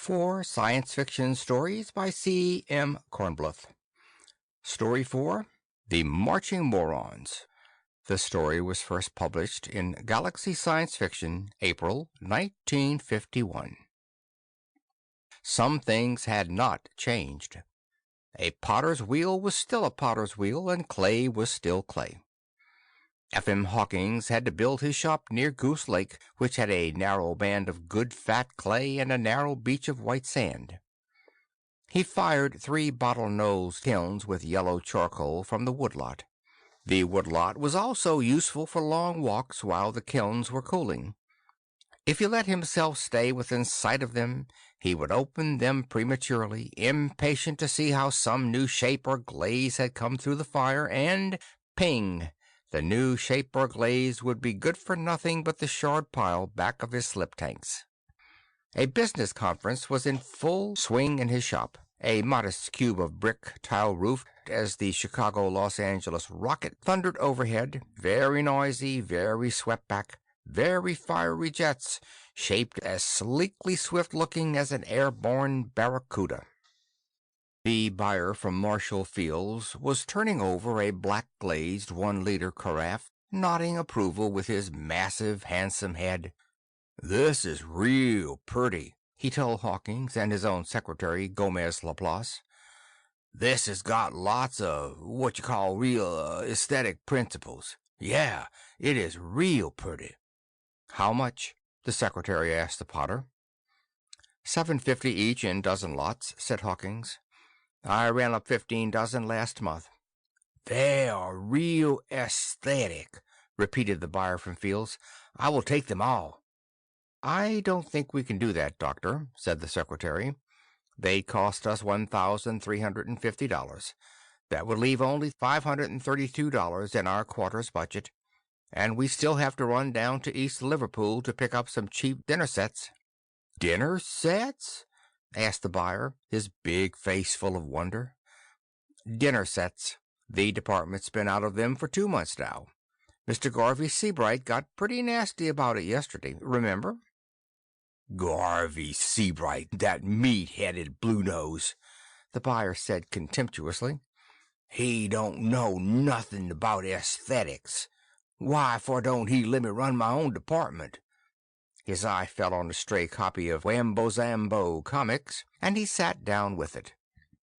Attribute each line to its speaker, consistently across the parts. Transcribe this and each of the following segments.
Speaker 1: Four science fiction stories by C. M. Kornbluth. Story 4, The Marching Morons. The story was first published in Galaxy Science Fiction, April 1951. Some things had not changed. A potter's wheel was still a potter's wheel, and clay was still clay. F.M. Hawkins had to build his shop near Goose Lake, which had a narrow band of good fat clay and a narrow beach of white sand. He fired 3 bottle-nosed kilns with yellow charcoal from the woodlot. The woodlot was also useful for long walks while the kilns were cooling. If he let himself stay within sight of them, he would open them prematurely, impatient to see how some new shape or glaze had come through the fire, and ping! The new shape or glaze would be good for nothing but the shard pile back of his slip tanks. A business conference was in full swing in his shop. A modest cube of brick, tile-roofed, as the Chicago-Los Angeles rocket thundered overhead, very noisy, very swept back, very fiery jets, shaped as sleekly swift-looking as an airborne barracuda. The buyer from Marshall Fields was turning over a black-glazed 1-liter carafe, nodding approval with his massive, handsome head. "This is real pretty," he told Hawkins and his own secretary, Gomez Laplace. "This has got lots of what you call real aesthetic principles. Yeah, it is real pretty." "How much?" the secretary asked the potter. $7.50 each in dozen lots," said Hawkins. "I ran up 15 dozen last month." "They are real aesthetic," repeated the buyer from Fields. "I will take them all." "I don't think we can do that, Doctor," said the secretary. "They cost us $1,350. That would leave only $532 in our quarter's budget, and we still have to run down to East Liverpool to pick up some cheap dinner sets." "Dinner sets?" asked the buyer, his big face full of wonder. "Dinner sets. The department's been out of them for 2 months now. Mr. Garvey Seabright got pretty nasty about it yesterday, remember?" "Garvey Seabright, that meat-headed blue-nose," the buyer said contemptuously. "He don't know nothing about aesthetics. Why for don't he let me run my own department?" His eye fell on a stray copy of Wambo-Zambo comics, and he sat down with it.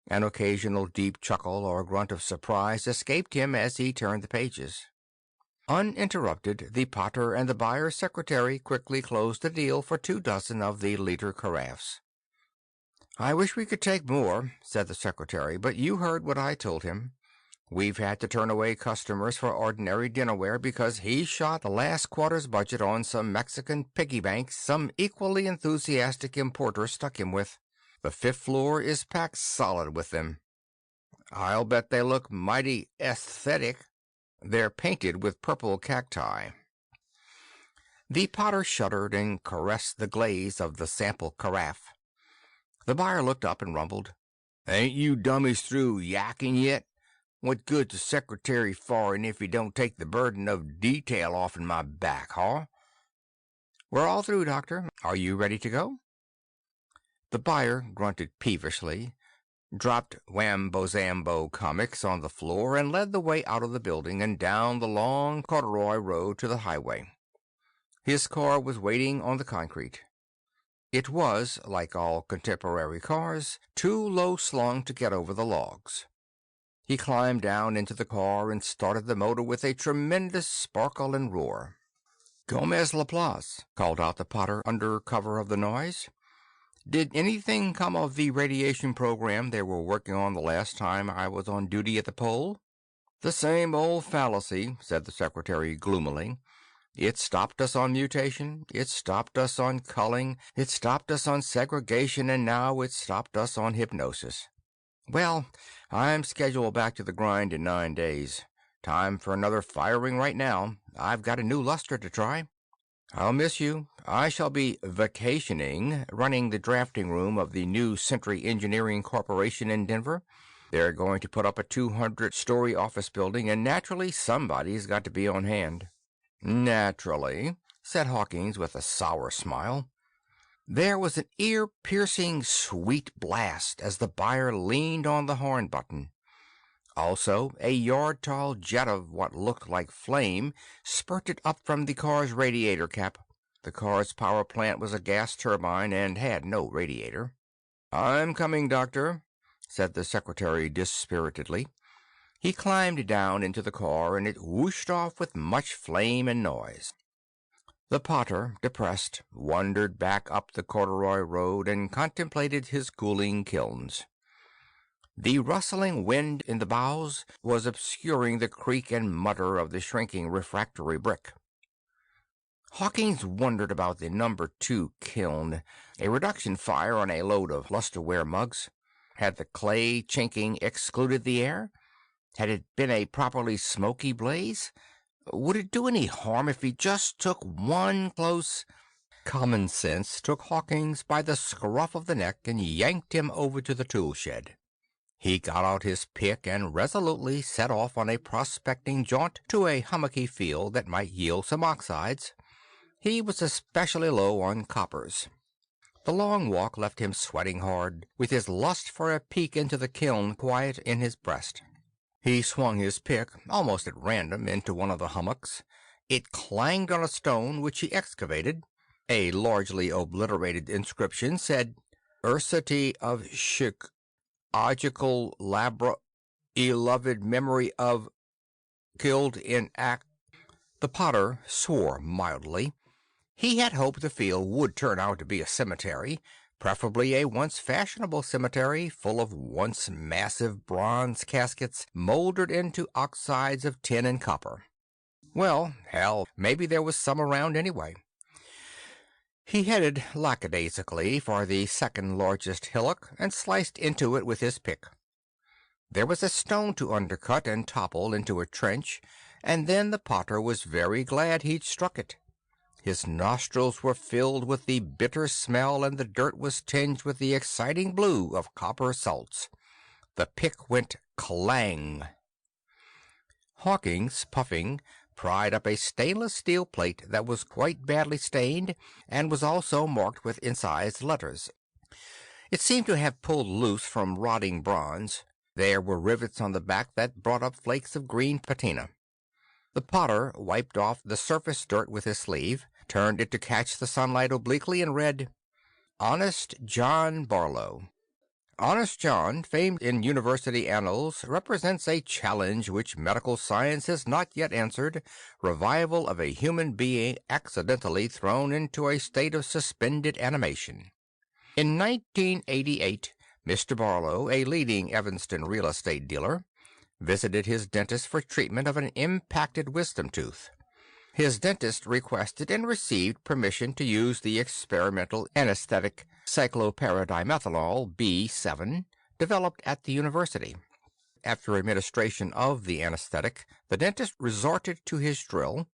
Speaker 1: An occasional deep chuckle or grunt of surprise escaped him as he turned the pages. Uninterrupted, the potter and the buyer's secretary quickly closed the deal for 2 dozen of the liter carafes. "I wish we could take more," said the secretary, "but you heard what I told him. We've had to turn away customers for ordinary dinnerware because he shot the last quarter's budget on some Mexican piggy banks some equally enthusiastic importer stuck him with. The 5th floor is packed solid with them. I'll bet they look mighty aesthetic. They're painted with purple cacti." The potter shuddered and caressed the glaze of the sample carafe. The buyer looked up and rumbled, "Ain't you dummies through yakking yet? What good's the secretary for if he don't take the burden of detail off'n my back, huh?" "We're all through, Doctor. Are you ready to go?" The buyer grunted peevishly, dropped Wambo-Zambo comics on the floor, and led the way out of the building and down the long corduroy road to the highway. His car was waiting on the concrete. It was, like all contemporary cars, too low slung to get over the logs. He climbed down into the car and started the motor with a tremendous sparkle and roar. "Gomez Laplace," called out the potter under cover of the noise. "Did anything come of the radiation program they were working on the last time I was on duty at the pole?" "The same old fallacy," said the secretary gloomily. "It stopped us on mutation, it stopped us on culling, it stopped us on segregation, and now it's stopped us on hypnosis. Well, I'm scheduled back to the grind in 9 days. Time for another firing right now. I've got a new luster to try. I'll miss you. I shall be vacationing, running the drafting room of the new Century Engineering Corporation in Denver. They're going to put up a 200-story office building, and naturally somebody's got to be on hand." "Naturally," said Hawkins with a sour smile. There was an ear-piercing sweet blast as the buyer leaned on the horn button. Also, a yard-tall jet of what looked like flame spurted up from the car's radiator cap. The car's power plant was a gas turbine and had no radiator. "I'm coming, doctor," said the secretary dispiritedly. He climbed down into the car, and it whooshed off with much flame and noise. The potter, depressed, wandered back up the corduroy road and contemplated his cooling kilns. The rustling wind in the boughs was obscuring the creak and mutter of the shrinking refractory brick. Hawkins wondered about the number 2 kiln, a reduction fire on a load of lusterware mugs. Had the clay chinking excluded the air? Had it been a properly smoky blaze? Would it do any harm if he just took one close... Common sense took Hawkins by the scruff of the neck and yanked him over to the tool shed. He got out his pick and resolutely set off on a prospecting jaunt to a hummocky field that might yield some oxides. He was especially low on coppers. The long walk left him sweating hard, with his lust for a peek into the kiln quiet in his breast. He swung his pick, almost at random, into one of the hummocks. It clanged on a stone which he excavated. A largely obliterated inscription said, "Ursity of Shik, Ogical Labra, Beloved Memory of Killed in Act." The potter swore mildly. He had hoped the field would turn out to be a cemetery, preferably a once fashionable cemetery full of once massive bronze caskets mouldered into oxides of tin and copper. Well, hell, maybe there was some around anyway. He headed lackadaisically for the second largest hillock and sliced into it with his pick. There was a stone to undercut and topple into a trench, and then the potter was very glad he'd struck it. His nostrils were filled with the bitter smell, and the dirt was tinged with the exciting blue of copper salts. The pick went clang. Hawkins, puffing, pried up a stainless steel plate that was quite badly stained and was also marked with incised letters. It seemed to have pulled loose from rotting bronze. There were rivets on the back that brought up flakes of green patina. The potter wiped off the surface dirt with his sleeve, turned it to catch the sunlight obliquely, and read, "Honest John Barlow." Honest John, famed in university annals, represents a challenge which medical science has not yet answered: revival of a human being accidentally thrown into a state of suspended animation. In 1988, Mr. Barlow, a leading Evanston real estate dealer, visited his dentist for treatment of an impacted wisdom tooth. His dentist requested and received permission to use the experimental anesthetic cyclopyridimethanol B7 developed at the university. After administration of the anesthetic, the dentist resorted to his drill.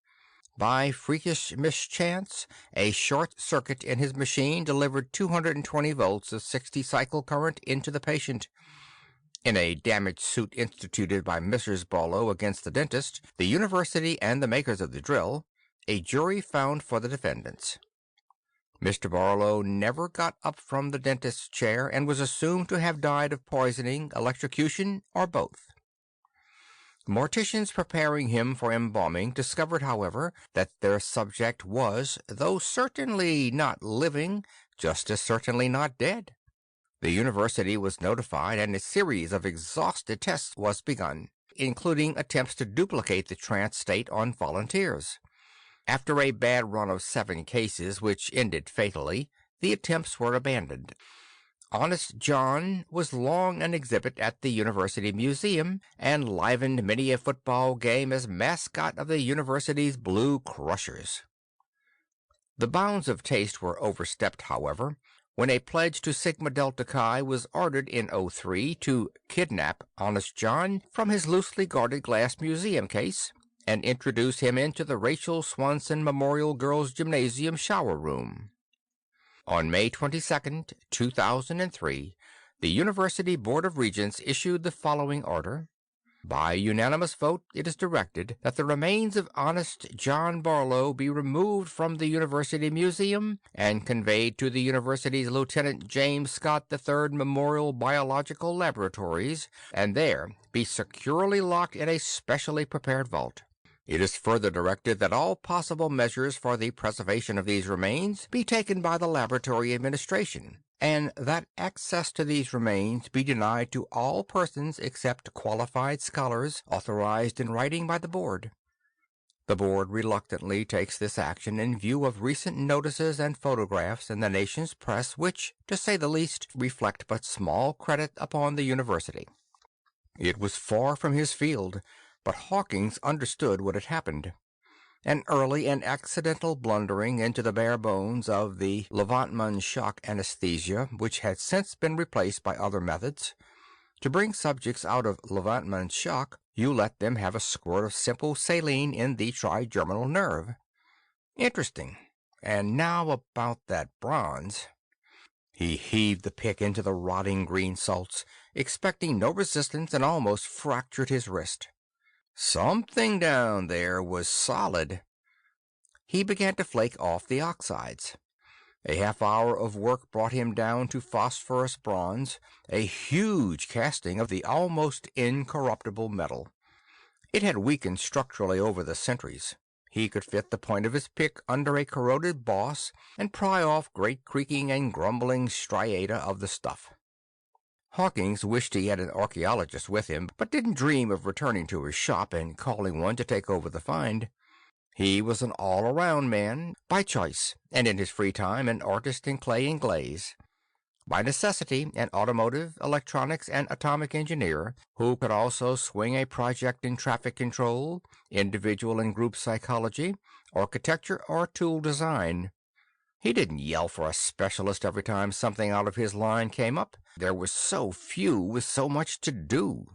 Speaker 1: By freakish mischance, a short circuit in his machine delivered 220 volts of 60-cycle current into the patient. In a damage suit instituted by Mrs. Barlow against the dentist, the university, and the makers of the drill, a jury found for the defendants. Mr. Barlow never got up from the dentist's chair and was assumed to have died of poisoning, electrocution, or both. Morticians preparing him for embalming discovered, however, that their subject was, though certainly not living, just as certainly not dead. The university was notified, and a series of exhaustive tests was begun, including attempts to duplicate the trance state on volunteers. After a bad run of 7 cases, which ended fatally, the attempts were abandoned. Honest John was long an exhibit at the University Museum, and livened many a football game as mascot of the university's Blue Crushers. The bounds of taste were overstepped, however, when a pledge to Sigma Delta Chi was ordered in '03 to kidnap Honest John from his loosely guarded glass museum case and introduce him into the Rachel Swanson Memorial Girls Gymnasium shower room. On May 22, 2003, the University Board of Regents issued the following order: By unanimous vote, it is directed that the remains of honest John Barlow be removed from the University Museum and conveyed to the university's Lieutenant James Scott III Memorial Biological Laboratories, and there be securely locked in a specially prepared vault. It is further directed that all possible measures for the preservation of these remains be taken by the laboratory administration, and that access to these remains be denied to all persons except qualified scholars authorized in writing by the board. The board reluctantly takes this action in view of recent notices and photographs in the nation's press which, to say the least, reflect but small credit upon the university. It was far from his field, but Hawkins understood what had happened. An early and accidental blundering into the bare bones of the Levantman shock anesthesia, which had since been replaced by other methods. To bring subjects out of Levantman shock, you let them have a squirt of simple saline in the trigeminal nerve. Interesting. And now about that bronze. He heaved the pick into the rotting green salts, expecting no resistance, and almost fractured his wrist. Something down there was solid. He began to flake off the oxides. A half hour of work brought him down to phosphorus bronze, a huge casting of the almost incorruptible metal. It had weakened structurally over the centuries. He could fit the point of his pick under a corroded boss and pry off great creaking and grumbling striata of the stuff. Hawkins wished he had an archaeologist with him, but didn't dream of returning to his shop and calling one to take over the find. He was an all-around man, by choice, and in his free time an artist in clay and glaze. By necessity, an automotive, electronics, and atomic engineer, who could also swing a project in traffic control, individual and group psychology, architecture, or tool design. He didn't yell for a specialist every time something out of his line came up. There were so few with so much to do.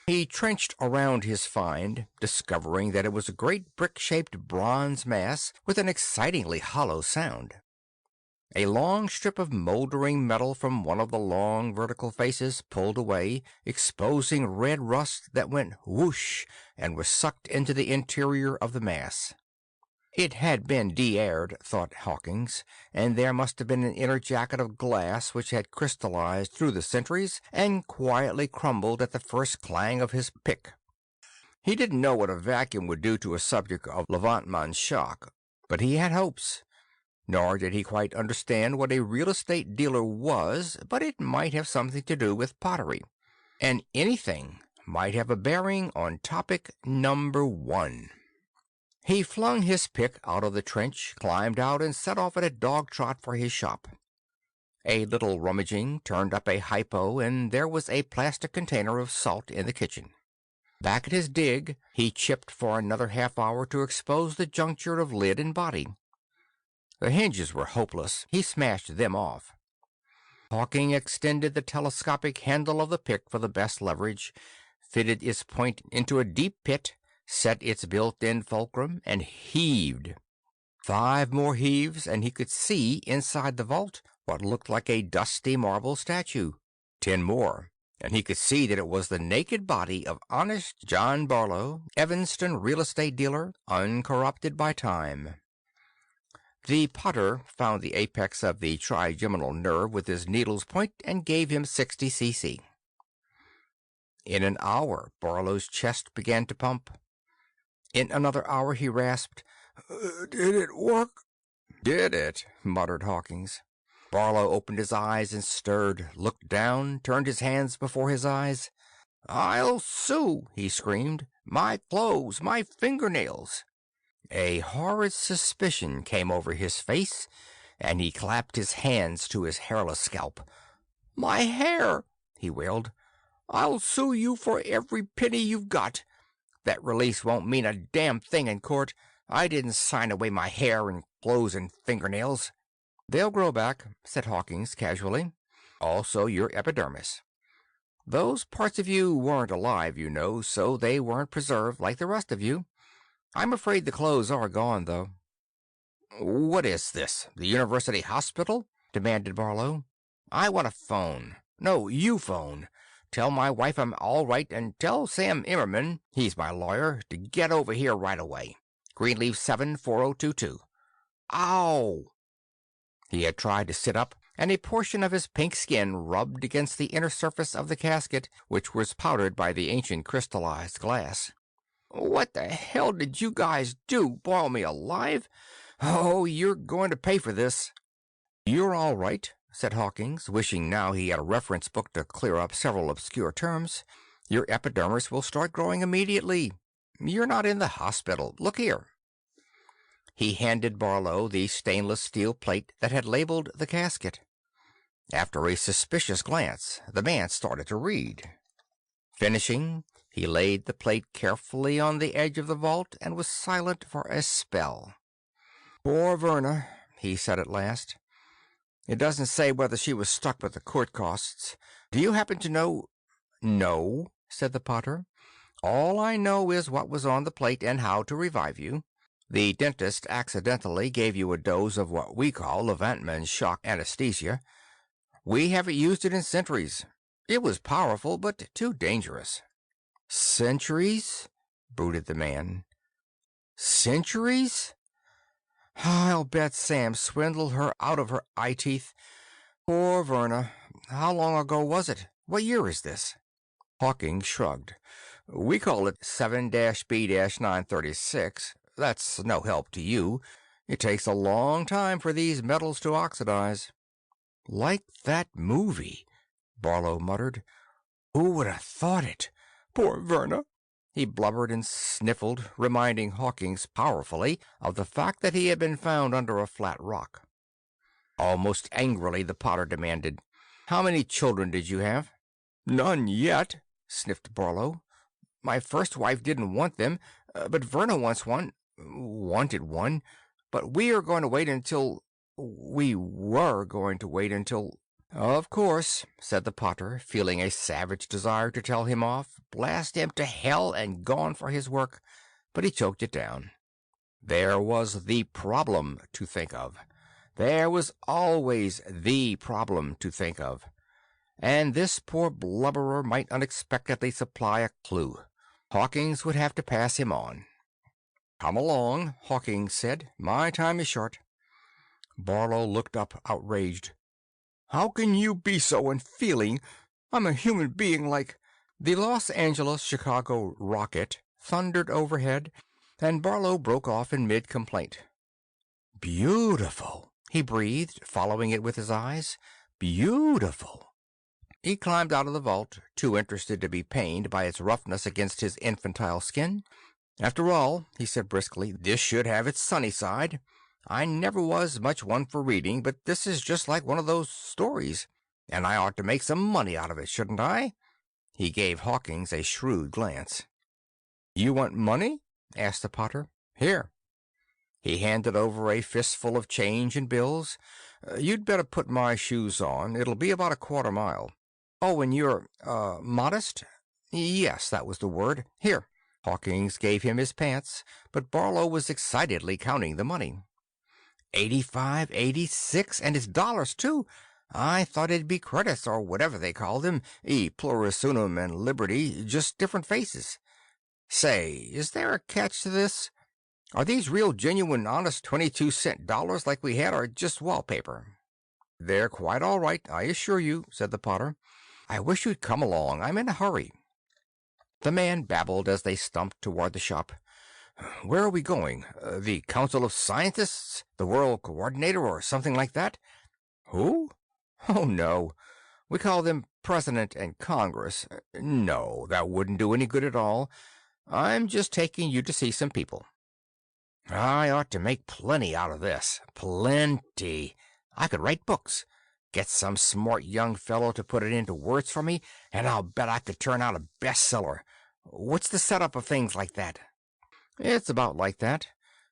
Speaker 1: He trenched around his find, discovering that it was a great brick-shaped bronze mass with an excitingly hollow sound. A long strip of moldering metal from one of the long vertical faces pulled away, exposing red rust that went whoosh and was sucked into the interior of the mass. It had been de-aired, thought Hawkins, and there must have been an inner jacket of glass which had crystallized through the centuries and quietly crumbled at the first clang of his pick. He didn't know what a vacuum would do to a subject of Levantman shock, but he had hopes. Nor did he quite understand what a real estate dealer was, but it might have something to do with pottery. And anything might have a bearing on topic number 1. He flung his pick out of the trench, climbed out, and set off at a dog trot for his shop. A little rummaging turned up a hypo, and there was a plastic container of salt in the kitchen. Back at his dig, he chipped for another half hour to expose the juncture of lid and body. The hinges were hopeless. He smashed them off. Hawking extended the telescopic handle of the pick for the best leverage, fitted its point into a deep pit, set its built-in fulcrum, and heaved. 5 more heaves, and he could see inside the vault what looked like a dusty marble statue. 10 more, and he could see that it was the naked body of honest John Barlow, Evanston real estate dealer, uncorrupted by time. The potter found the apex of the trigeminal nerve with his needle's point and gave him 60 cc. In an hour, Barlow's chest began to pump. In another hour he rasped, "Did it work?" "Did it?" muttered Hawkins. Barlow opened his eyes and stirred, looked down, turned his hands before his eyes. "I'll sue!" he screamed. "My clothes, my fingernails!" A horrid suspicion came over his face, and he clapped his hands to his hairless scalp. "My hair!" he wailed. "I'll sue you for every penny you've got. That release won't mean a damn thing in court. I didn't sign away my hair and clothes and fingernails." "They'll grow back," said Hawkins casually. "Also your epidermis. Those parts of you weren't alive, you know, so they weren't preserved like the rest of you. I'm afraid the clothes are gone, though." "What is this, the University Hospital?" demanded Barlow. "I want a phone. No, you phone. tell my wife I'm all right, and tell Sam Immerman, he's my lawyer, to get over here right away. Greenleaf 74022. Ow! He had tried to sit up, and a portion of his pink skin rubbed against the inner surface of the casket, which was powdered by the ancient crystallized glass. What the hell did you guys do? Boil me alive? Oh, you're going to pay for this. You're all right, said Hawkins, wishing now he had a reference book to clear up several obscure terms. Your epidermis will start growing immediately. You're not in the hospital. Look here. He handed Barlow the stainless steel plate that had labeled the casket. After a suspicious glance, the man started to read. Finishing, he laid the plate carefully on the edge of the vault and was silent for a spell. Poor Verna, he said at last. It doesn't say whether she was stuck with the court costs. Do you happen to know? No, said the Potter. All I know is what was on the plate and how to revive you. The dentist accidentally gave you a dose of what we call Levantman's shock anesthesia. We haven't used it in centuries. It was powerful, but too dangerous. Centuries? Brooded the man. Centuries? I'll bet Sam swindled her out of her eye teeth. Poor Verna. How long ago was it? What year is this? Hawkins shrugged. We call it 7-B-936. That's no help to you. It takes a long time for these metals to oxidize. Like that movie, Barlow muttered. Who would have thought it? Poor Verna. He blubbered and sniffled, reminding Hawkins powerfully of the fact that he had been found under a flat rock. Almost angrily, the Potter demanded, How many children did you have? None yet, sniffed Barlow. My first wife didn't want them, but Verna wants one. Wanted one. But we are going to wait until... We were going to wait until... Of course, said the Potter, feeling a savage desire to tell him off, blast him to hell and gone for his work, but he choked it down. There was the problem to think of. There was always the problem to think of. And this poor blubberer might unexpectedly supply a clue. Hawkins would have to pass him on. Come along, Hawkins said. My time is short. Barlow looked up, outraged. How can you be so unfeeling? I'm a human being like... The Los Angeles-Chicago rocket thundered overhead, and Barlow broke off in mid-complaint. Beautiful, he breathed, following it with his eyes. Beautiful. He climbed out of the vault, too interested to be pained by its roughness against his infantile skin. After all, he said briskly, this should have its sunny side. I never was much one for reading, but this is just like one of those stories, and I ought to make some money out of it, shouldn't I? He gave Hawkins a shrewd glance. You want money? Asked the Potter. Here. He handed over a fistful of change and bills. You'd better put my shoes on. It'll be about a quarter mile. Oh, and you're, modest? Yes, that was the word. Here. Hawkins gave him his pants, but Barlow was excitedly counting the money. 85, 86, and it's dollars, too. I thought it'd be credits, or whatever they call them, e pluribus unum and liberty, just different faces. Say, is there a catch to this? Are these real, genuine, honest 22-cent dollars like we had, or just wallpaper? They're quite all right, I assure you, said the Potter. I wish you'd come along. I'm in a hurry. The man babbled as they stumped toward the shop. Where are we going? The Council of Scientists? The World Coordinator, or something like that? Who? Oh, no. We call them President and Congress. No, that wouldn't do any good at all. I'm just taking you to see some people. I ought to make plenty out of this. Plenty. I could write books. Get some smart young fellow to put it into words for me, and I'll bet I could turn out a bestseller. What's the setup of things like that? It's about like that.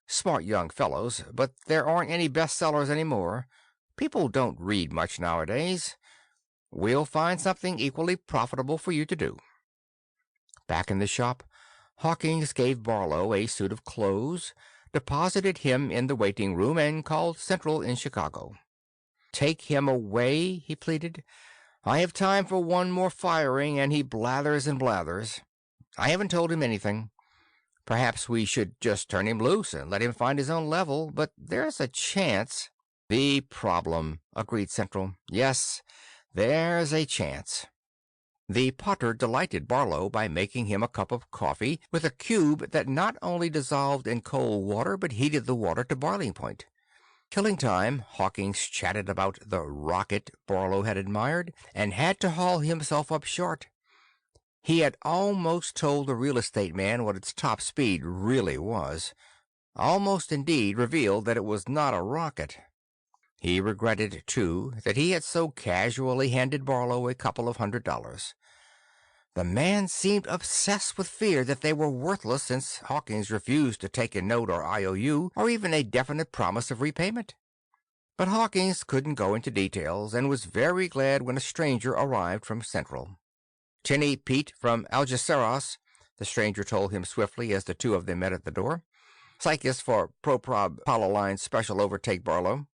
Speaker 1: Smart young fellows, but there aren't any bestsellers anymore. People don't read much nowadays. We'll find something equally profitable for you to do. Back in the shop, Hawkins gave Barlow a suit of clothes, deposited him in the waiting room, and called Central in Chicago. Take him away, he pleaded. I have time for one more firing, and he blathers and blathers. I haven't told him anything. Perhaps we should just turn him loose and let him find his own level, but there's a chance. The problem, agreed Central. Yes, there's a chance. The potter delighted Barlow by making him a cup of coffee with a cube that not only dissolved in cold water but heated the water to boiling point. Killing time, Hawkins chatted about the rocket Barlow had admired and had to haul himself up short. He had almost told the real estate man what its top speed really was. Almost, indeed, revealed that it was not a rocket. He regretted, too, that he had so casually handed Barlow a couple of $100. The man seemed obsessed with fear that they were worthless since Hawkins refused to take a note or IOU or even a definite promise of repayment. But Hawkins couldn't go into details and was very glad when a stranger arrived from Central. "Tinny Pete from Algeciras," the stranger told him swiftly as the two of them met at the door. "Psychist for Proprob Polyline Special Overtake Barlow."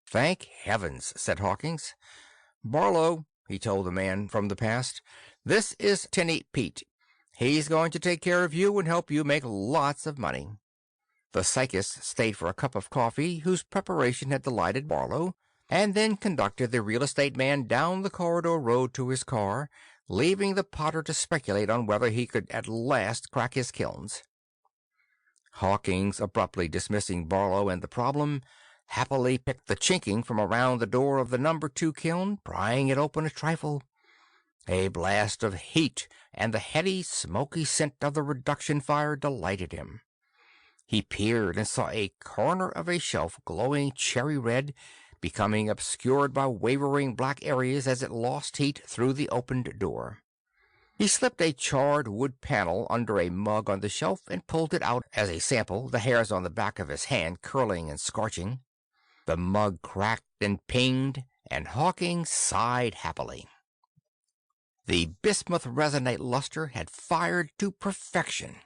Speaker 1: "Thank heavens," said Hawkins. "Barlow," he told the man from the past, "this is Tinny Pete. He's going to take care of you and help you make lots of money." The psychist stayed for a cup of coffee, whose preparation had delighted Barlow, and then conducted the real estate man down the corridor road to his car, leaving the potter to speculate on whether he could at last crack his kilns. Hawkins, abruptly dismissing Barlow and the problem, happily picked the chinking from around the door of the number 2 kiln, prying it open a trifle. A blast of heat and the heady, smoky scent of the reduction fire delighted him. He peered and saw a corner of a shelf glowing cherry red, becoming obscured by wavering black areas as it lost heat through the opened door. He slipped a charred wood panel under a mug on the shelf and pulled it out as a sample, the hairs on the back of his hand curling and scorching. The mug cracked and pinged, and Hawkins sighed happily. The bismuth resonate luster had fired to perfection.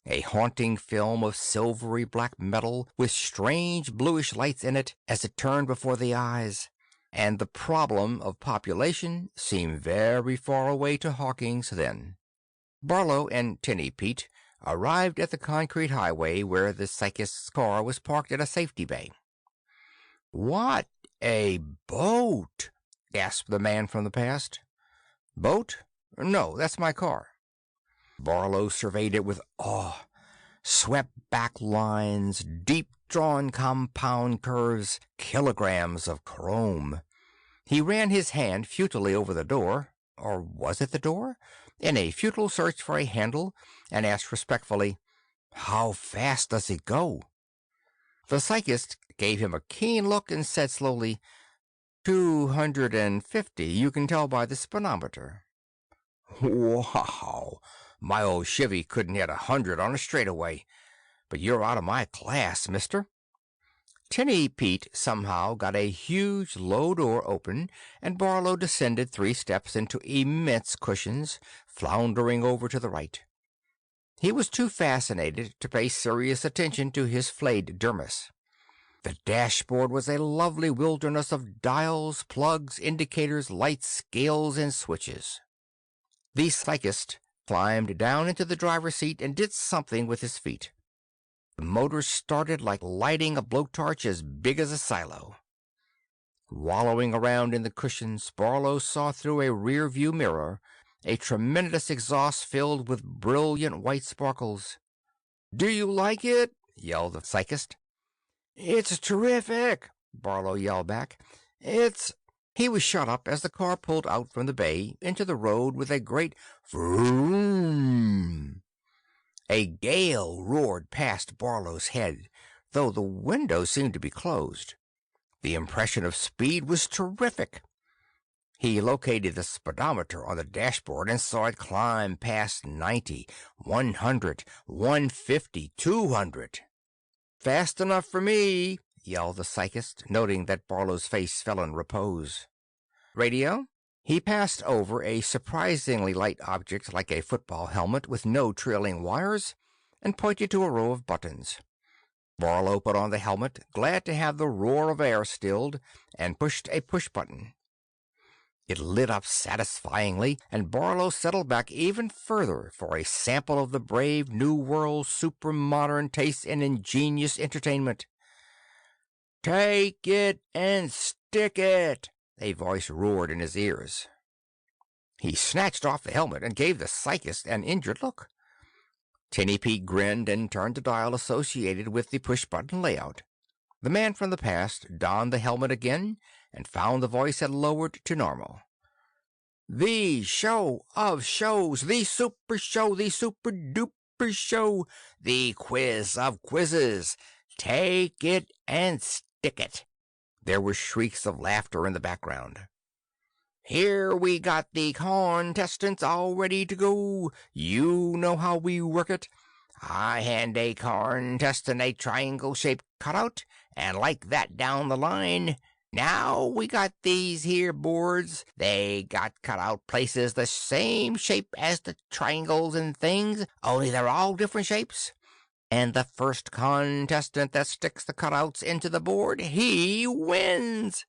Speaker 1: A haunting film of silvery black metal with strange bluish lights in it as it turned before the eyes, and the problem of population seemed very far away to Hawkins then. Barlow and Tinny Pete arrived at the concrete highway where the psychist's car was parked in a safety bay. "What a boat!" gasped the man from the past. "Boat? No, that's my car." Barlow surveyed it with awe. Swept-back lines, deep-drawn compound curves, kilograms of chrome. He ran his hand futilely over the door, or was it the door, in a futile search for a handle, and asked respectfully, "How fast does it go?" The psychist gave him a keen look and said slowly, 250, you can tell by the speedometer." "Wow! My old Chevy couldn't hit 100 on a straightaway. But you're out of my class, mister." Tinny Pete somehow got a huge low door open, and Barlow descended 3 steps into immense cushions, floundering over to the right. He was too fascinated to pay serious attention to his flayed dermis. The dashboard was a lovely wilderness of dials, plugs, indicators, lights, scales, and switches. The psychist climbed down into the driver's seat and did something with his feet. The motor started like lighting a blowtorch as big as a silo. Wallowing around in the cushions, Barlow saw through a rear-view mirror a tremendous exhaust filled with brilliant white sparkles. "Do you like it?" yelled the psychist. "It's terrific!" Barlow yelled back. He was shut up as the car pulled out from the bay into the road with a great vroom. A gale roared past Barlow's head, though the windows seemed to be closed. The impression of speed was terrific. He located the speedometer on the dashboard and saw it climb past 90, 100, 150, 200. "Fast enough for me," yelled the psychist, noting that Barlow's face fell in repose. "Radio?" He passed over a surprisingly light object like a football helmet with no trailing wires, and pointed to a row of buttons. Barlow put on the helmet, glad to have the roar of air stilled, and pushed a push button. It lit up satisfyingly, and Barlow settled back even further for a sample of the brave New World's super-modern taste and ingenious entertainment. "Take it and stick it!" a voice roared in his ears. He snatched off the helmet and gave the psychist an injured look. Tinny Pete grinned and turned the dial associated with the push-button layout. The man from the past donned the helmet again and found the voice had lowered to normal. "The show of shows, the super show, the super-duper show, the quiz of quizzes. Take it and stick it." There were shrieks of laughter in the background. "Here we got the contestants all ready to go. You know how we work it. I hand a contestant a triangle-shaped cutout, and like that down the line. Now we got these here boards. They got cutout places the same shape as the triangles and things, only they're all different shapes. And the first contestant that sticks the cutouts into the board, he wins.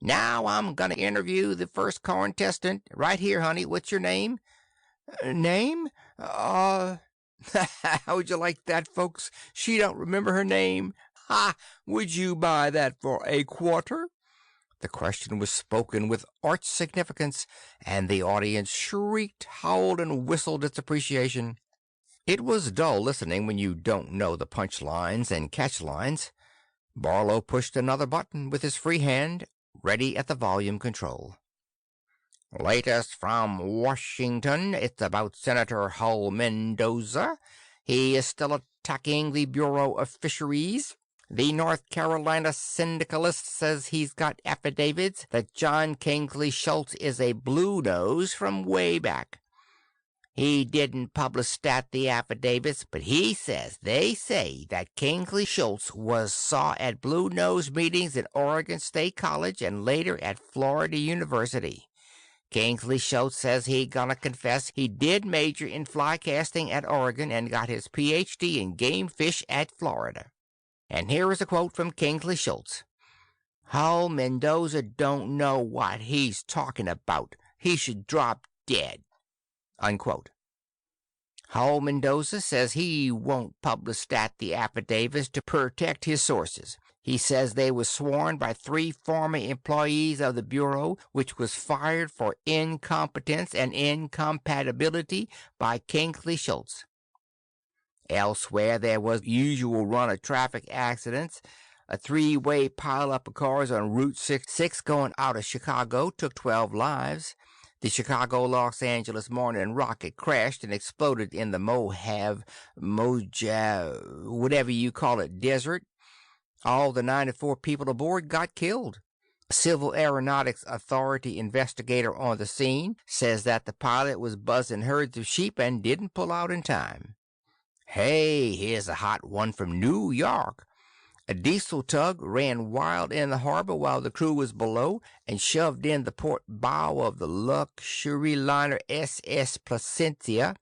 Speaker 1: Now I'm gonna interview the first contestant. Right here, honey. What's your name?" "Name? How'd you like that, folks? She don't remember her name. Ha! Would you buy that for a quarter?" The question was spoken with arch significance, and the audience shrieked, howled, and whistled its appreciation. It was dull listening when you don't know the punch lines and catch lines. Barlow pushed another button with his free hand, ready at the volume control. "Latest from Washington, it's about Senator Hull Mendoza. He is still attacking the Bureau of Fisheries. The North Carolina syndicalist says he's got affidavits that John Kingsley Schultz is a blue nose from way back. He didn't publistat the affidavits, but he says they say that Kingsley Schultz was saw at Blue Nose meetings at Oregon State College and later at Florida University. Kingsley Schultz says he gonna confess he did major in fly casting at Oregon and got his Ph.D. in game fish at Florida." And here is a quote from Kingsley Schultz. "Hull Mendoza don't know what he's talking about. He should drop dead." Unquote. Hull Mendoza says he won't publistat the affidavits to protect his sources. He says they were sworn by 3 former employees of the Bureau, which was fired for incompetence and incompatibility by Kingsley Schultz. Elsewhere, there was usual run of traffic accidents. A 3-way pileup of cars on Route 66 going out of Chicago took 12 lives. The Chicago-Los Angeles morning rocket crashed and exploded in the Mojave, whatever you call it, desert. All the 94 people aboard got killed. A Civil Aeronautics Authority investigator on the scene says that the pilot was buzzing herds of sheep and didn't pull out in time. Hey, here's a hot one from New York. A diesel tug ran wild in the harbor while the crew was below and shoved in the port bow of the luxury liner SS Placentia.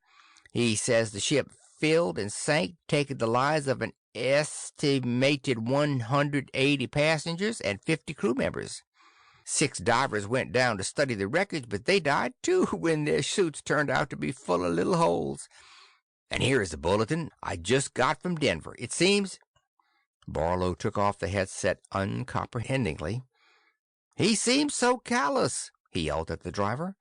Speaker 1: He says the ship filled and sank, taking the lives of an estimated 180 passengers and 50 crew members. 6 divers went down to study the wreckage, but they died too when their suits turned out to be full of little holes. And here is a bulletin I just got from Denver. It seems... Barlow took off the headset uncomprehendingly. "He seems so callous," he yelled at the driver.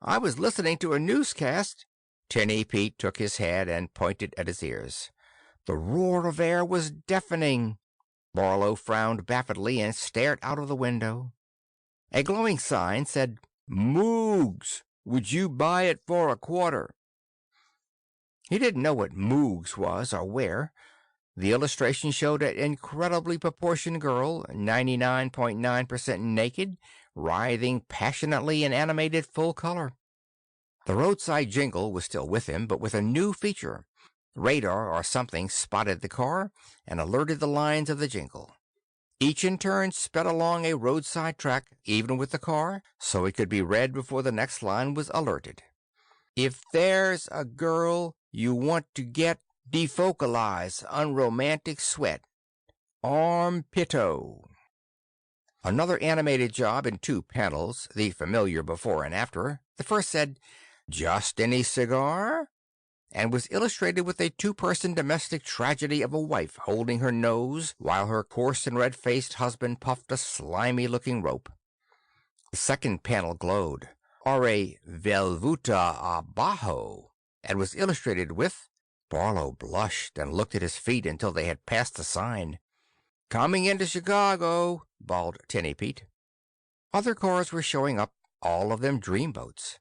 Speaker 1: "I was listening to a newscast." Tinny Pete took his head and pointed at his ears. The roar of air was deafening. Barlow frowned baffledly and stared out of the window. A glowing sign said, "Moogs, would you buy it for a quarter?" He didn't know what Moogs was or where. The illustration showed an incredibly proportioned girl, 99.9% naked, writhing passionately in animated full color. The roadside jingle was still with him, but with a new feature. Radar or something spotted the car and alerted the lines of the jingle. Each in turn sped along a roadside track, even with the car, so it could be read before the next line was alerted. "If there's a girl you want to get, defocalize unromantic sweat. Armpito." Another animated job in 2 panels, the familiar before and after. The first said, "Just any cigar?" and was illustrated with a 2-person domestic tragedy of a wife holding her nose while her coarse and red-faced husband puffed a slimy-looking rope. The second panel glowed, "Ore velvuta abajo," and was illustrated with— Barlow blushed and looked at his feet until they had passed the sign. "Coming into Chicago," bawled Tinny Pete. Other cars were showing up, all of them dreamboats.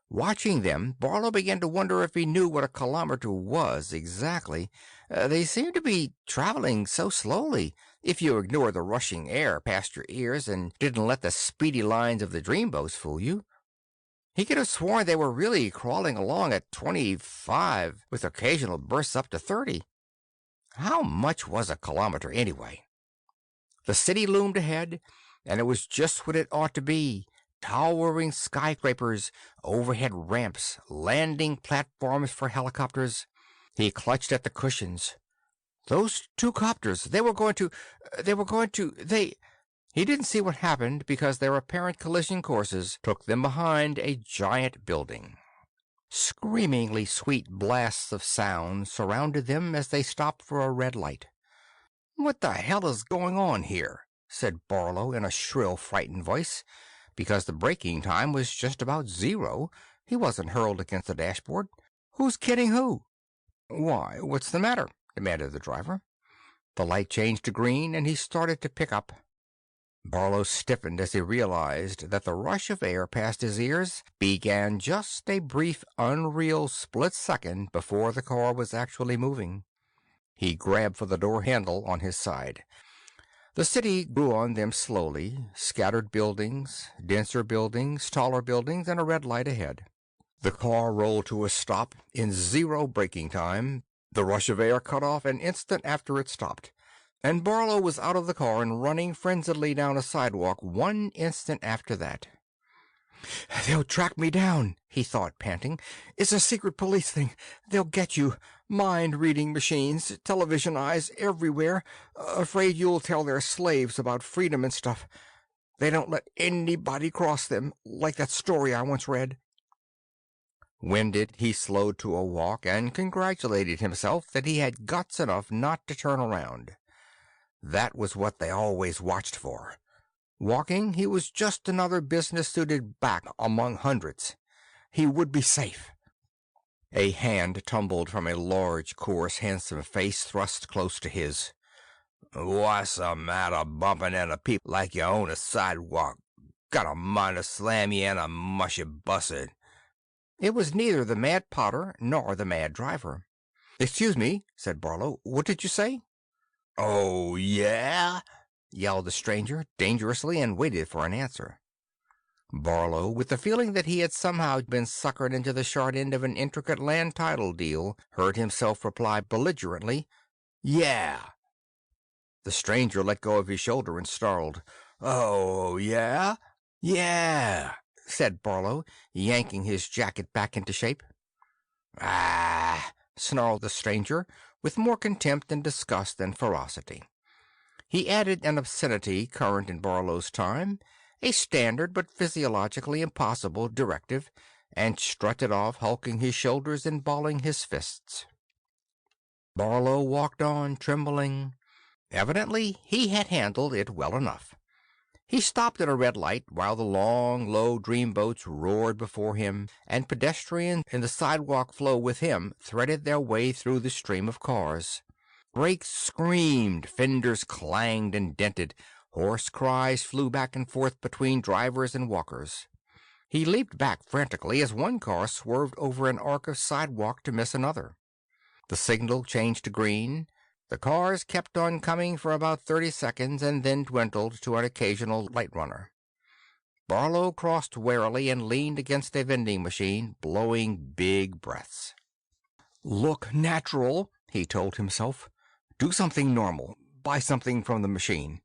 Speaker 1: Watching them, Barlow began to wonder if he knew what a kilometer was exactly. They seemed to be traveling so slowly, if you ignore the rushing air past your ears and didn't let the speedy lines of the dreamboats fool you. He could have sworn they were really crawling along at 25, with occasional bursts up to 30. How much was a kilometer anyway? The city loomed ahead, and it was just what it ought to be. Towering skyscrapers, overhead ramps, landing platforms for helicopters. He clutched at the cushions. Those 2 copters, they were going to. He didn't see what happened because their apparent collision courses took them behind a giant building. Screamingly sweet blasts of sound surrounded them as they stopped for a red light. "What the hell is going on here?" said Barlow in a shrill, frightened voice. Because the braking time was just about 0, he wasn't hurled against the dashboard. "Who's kidding who?" "Why, what's the matter?" demanded the driver. The light changed to green, and he started to pick up. Barlow stiffened as he realized that the rush of air past his ears began just a brief, unreal split second before the car was actually moving. He grabbed for the door handle on his side. The city grew on them slowly, scattered buildings, denser buildings, taller buildings, and a red light ahead. The car rolled to a stop in 0 braking time. The rush of air cut off an instant after it stopped, and Barlow was out of the car and running frenziedly down a sidewalk 1 instant after that. "They'll track me down," he thought, panting. "It's a secret police thing. They'll get you. Mind-reading machines, television eyes everywhere. Afraid you'll tell their slaves about freedom and stuff. They don't let anybody cross them, like that story I once read." Winded, he slowed to a walk and congratulated himself that he had guts enough not to turn around. That was what they always watched for. Walking, he was just another business-suited back among hundreds. He would be safe. A hand tumbled from a large, coarse, handsome face thrust close to his. "What's the matter bumping into people like you own a sidewalk? Got a mind to slam you in a mushy bussard." It was neither the mad Potter nor the mad driver. "Excuse me," said Barlow. "What did you say?" "Oh, yeah?" yelled the stranger dangerously, and waited for an answer. Barlow, with the feeling that he had somehow been suckered into the short end of an intricate land title deal, heard himself reply belligerently, "Yeah." The stranger let go of his shoulder and snarled. "Oh, yeah? Yeah," said Barlow, yanking his jacket back into shape. "Ah," snarled the stranger, with more contempt and disgust than ferocity. He added an obscenity current in Barlow's time, a standard but physiologically impossible directive, and strutted off, hulking his shoulders and balling his fists. Barlow walked on, trembling. Evidently he had handled it well enough. He stopped at a red light while the long, low dreamboats roared before him, and pedestrians in the sidewalk flow with him threaded their way through the stream of cars. Brakes screamed, fenders clanged and dented, hoarse cries flew back and forth between drivers and walkers. He leaped back frantically as one car swerved over an arc of sidewalk to miss another. The signal changed to green. The cars kept on coming for about 30 seconds and then dwindled to an occasional light runner. Barlow crossed warily and leaned against a vending machine, blowing big breaths. "Look natural," he told himself. "Do something normal. Buy something from the machine."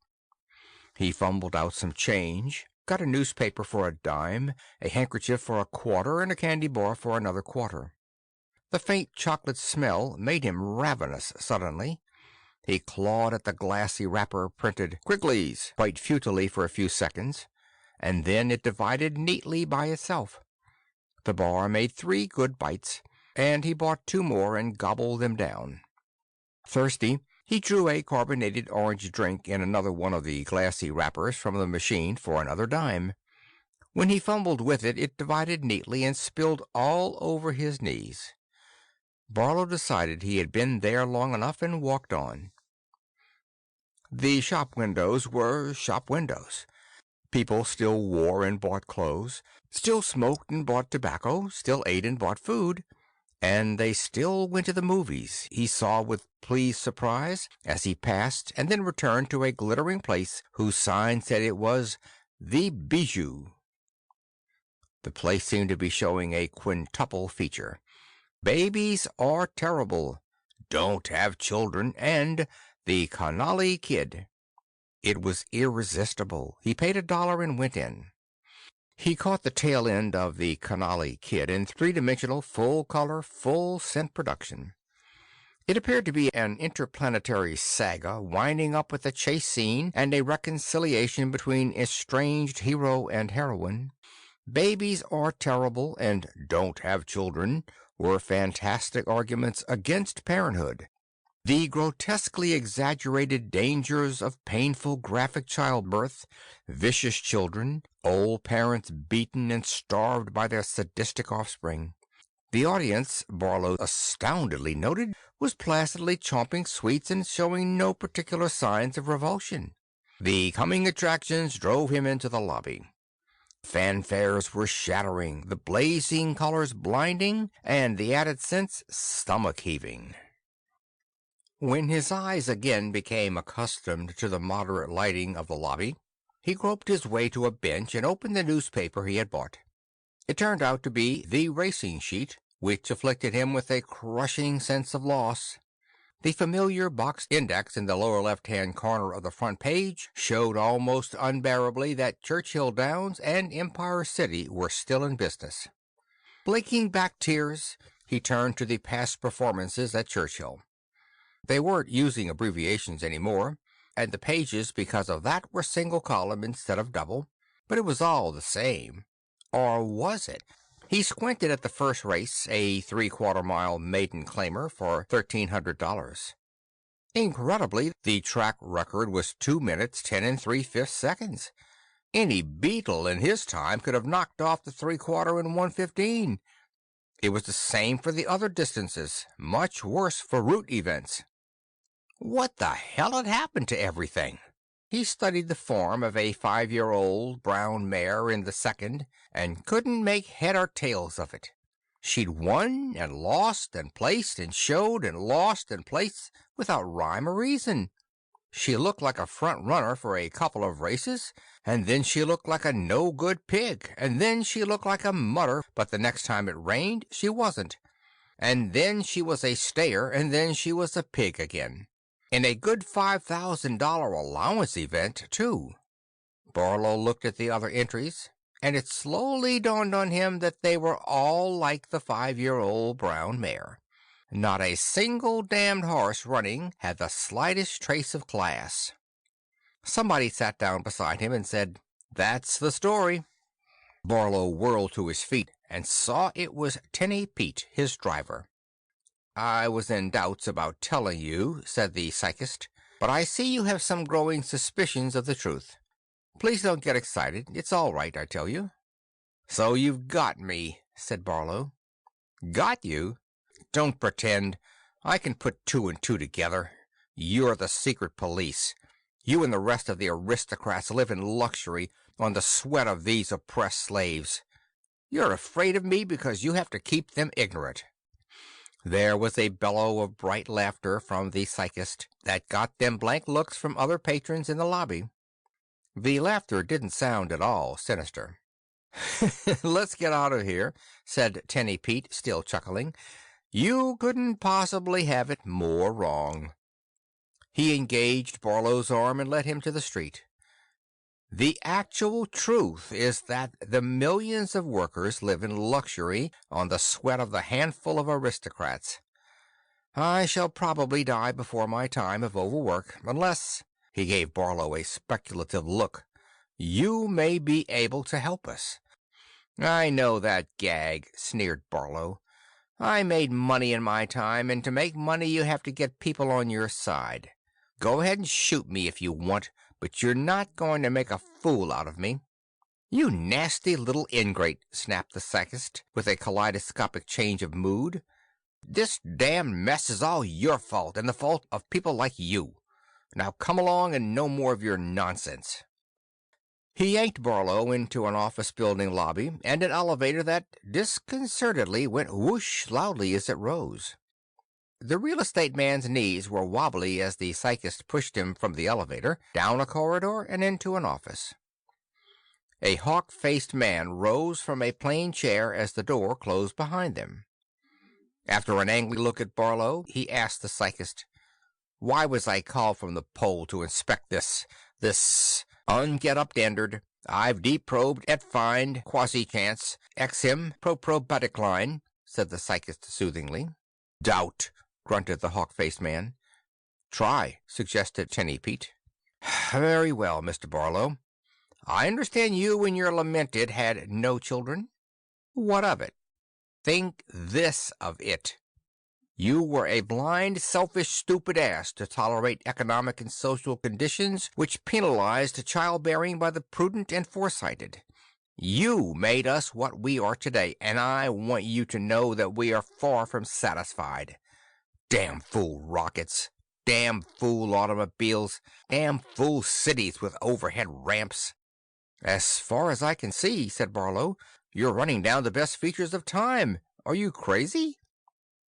Speaker 1: He fumbled out some change, got a newspaper for a dime, a handkerchief for a quarter, and a candy bar for another quarter. The faint chocolate smell made him ravenous suddenly. He clawed at the glassy wrapper printed Quigley's quite futilely for a few seconds, and then it divided neatly by itself. The bar made 3 good bites, and he bought 2 more and gobbled them down. Thirsty, he drew a carbonated orange drink in another one of the glassy wrappers from the machine for another dime. When he fumbled with it, it divided neatly and spilled all over his knees. Barlow decided he had been there long enough and walked on. The shop windows were shop windows. People still wore and bought clothes, still smoked and bought tobacco, still ate and bought food, and they still went to the movies, he saw with pleased surprise as he passed and then returned to a glittering place whose sign said it was the Bijou. The place seemed to be showing a quintuple feature. Babies are terrible, Don't have children, and the Canali Kid. It was irresistible. He paid $1 and went in. He caught the tail end of the Canali Kid in 3-dimensional, full-color, full-scent production. It appeared to be an interplanetary saga winding up with a chase scene and a reconciliation between estranged hero and heroine. Babies are terrible and don't have children were fantastic arguments against parenthood. The grotesquely exaggerated dangers of painful graphic childbirth, vicious children, old parents beaten and starved by their sadistic offspring. The audience, Barlow astoundedly noted, was placidly chomping sweets and showing no particular signs of revulsion. The coming attractions drove him into the lobby. Fanfares were shattering, the blazing colors blinding, and the added sense stomach-heaving. When his eyes again became accustomed to the moderate lighting of the lobby, he groped his way to a bench and opened the newspaper he had bought. It turned out to be the racing sheet, which afflicted him with a crushing sense of loss. The familiar boxed index in the lower left-hand corner of the front page showed almost unbearably that Churchill Downs and Empire City were still in business. Blinking back tears, he turned to the past performances at Churchill. They weren't using abbreviations anymore, and the pages because of that were single column instead of double, but it was all the same. Or was it? He squinted at the first race, a 3/4-mile maiden claimer for $1,300. Incredibly, the track record was 2 minutes, 10 3/5 seconds. Any beetle in his time could have knocked off the 3/4 in 1:15. It was the same for the other distances, much worse for route events. What the hell had happened to everything? He studied the form of a 5-year-old brown mare in the second, and couldn't make head or tails of it. She'd won and lost and placed and showed and lost and placed without rhyme or reason. She looked like a front runner for a couple of races, and then she looked like a no-good pig, and then she looked like a mutter, but the next time it rained she wasn't. And then she was a stayer, and then she was a pig again. In a good $5,000 allowance event, too. Barlow looked at the other entries, and it slowly dawned on him that they were all like the 5-year-old brown mare. Not a single damned horse running had the slightest trace of class. Somebody sat down beside him and said, "That's the story." Barlow whirled to his feet and saw it was Tinny Pete, his driver. "I was in doubts about telling you," said the psychist, "but I see you have some growing suspicions of the truth. Please don't get excited. It's all right, I tell you." "So you've got me," said Barlow. "Got you? Don't pretend. I can put 2 and 2 together. You're the secret police. You and the rest of the aristocrats live in luxury on the sweat of these oppressed slaves. You're afraid of me because you have to keep them ignorant." There was a bellow of bright laughter from the psychist that got them blank looks from other patrons in the lobby. The laughter didn't sound at all sinister. "Let's get out of here," said Tinny Pete, still chuckling. "You couldn't possibly have it more wrong." He engaged Barlow's arm and led him to the street. "The actual truth is that the millions of workers live in luxury on the sweat of the handful of aristocrats. I shall probably die before my time of overwork, unless—" he gave Barlow a speculative look, "you may be able to help us." "I know that gag," sneered Barlow. "I made money in my time, and to make money you have to get people on your side. Go ahead and shoot me if you want, but you're not going to make a fool out of me." "You nasty little ingrate," snapped the psychist, with a kaleidoscopic change of mood. "This damned mess is all your fault, and the fault of people like you. Now come along and no more of your nonsense." He yanked Barlow into an office building lobby and an elevator that disconcertedly went whoosh loudly as it rose. The real estate man's knees were wobbly as the psychist pushed him from the elevator, down a corridor, and into an office. A hawk-faced man rose from a plain chair as the door closed behind them. After an angry look at Barlow, he asked the psychist, "Why was I called from the pole to inspect this unget-up-dandered? I've deep-probed et find quasi-chance exim proprobaticline," said the psychist soothingly. "Doubt," grunted the hawk-faced man. "Try," suggested Tinny Pete. "Very well, Mr. Barlow. I understand you and your lamented had no children. What of it? Think this of it. You were a blind, selfish, stupid ass to tolerate economic and social conditions which penalized childbearing by the prudent and foresighted. You made us what we are today, and I want you to know that we are far from satisfied. Damn fool rockets, damn fool automobiles, damn fool cities with overhead ramps." "As far as I can see," said Barlow, "you're running down the best features of time. Are you crazy?"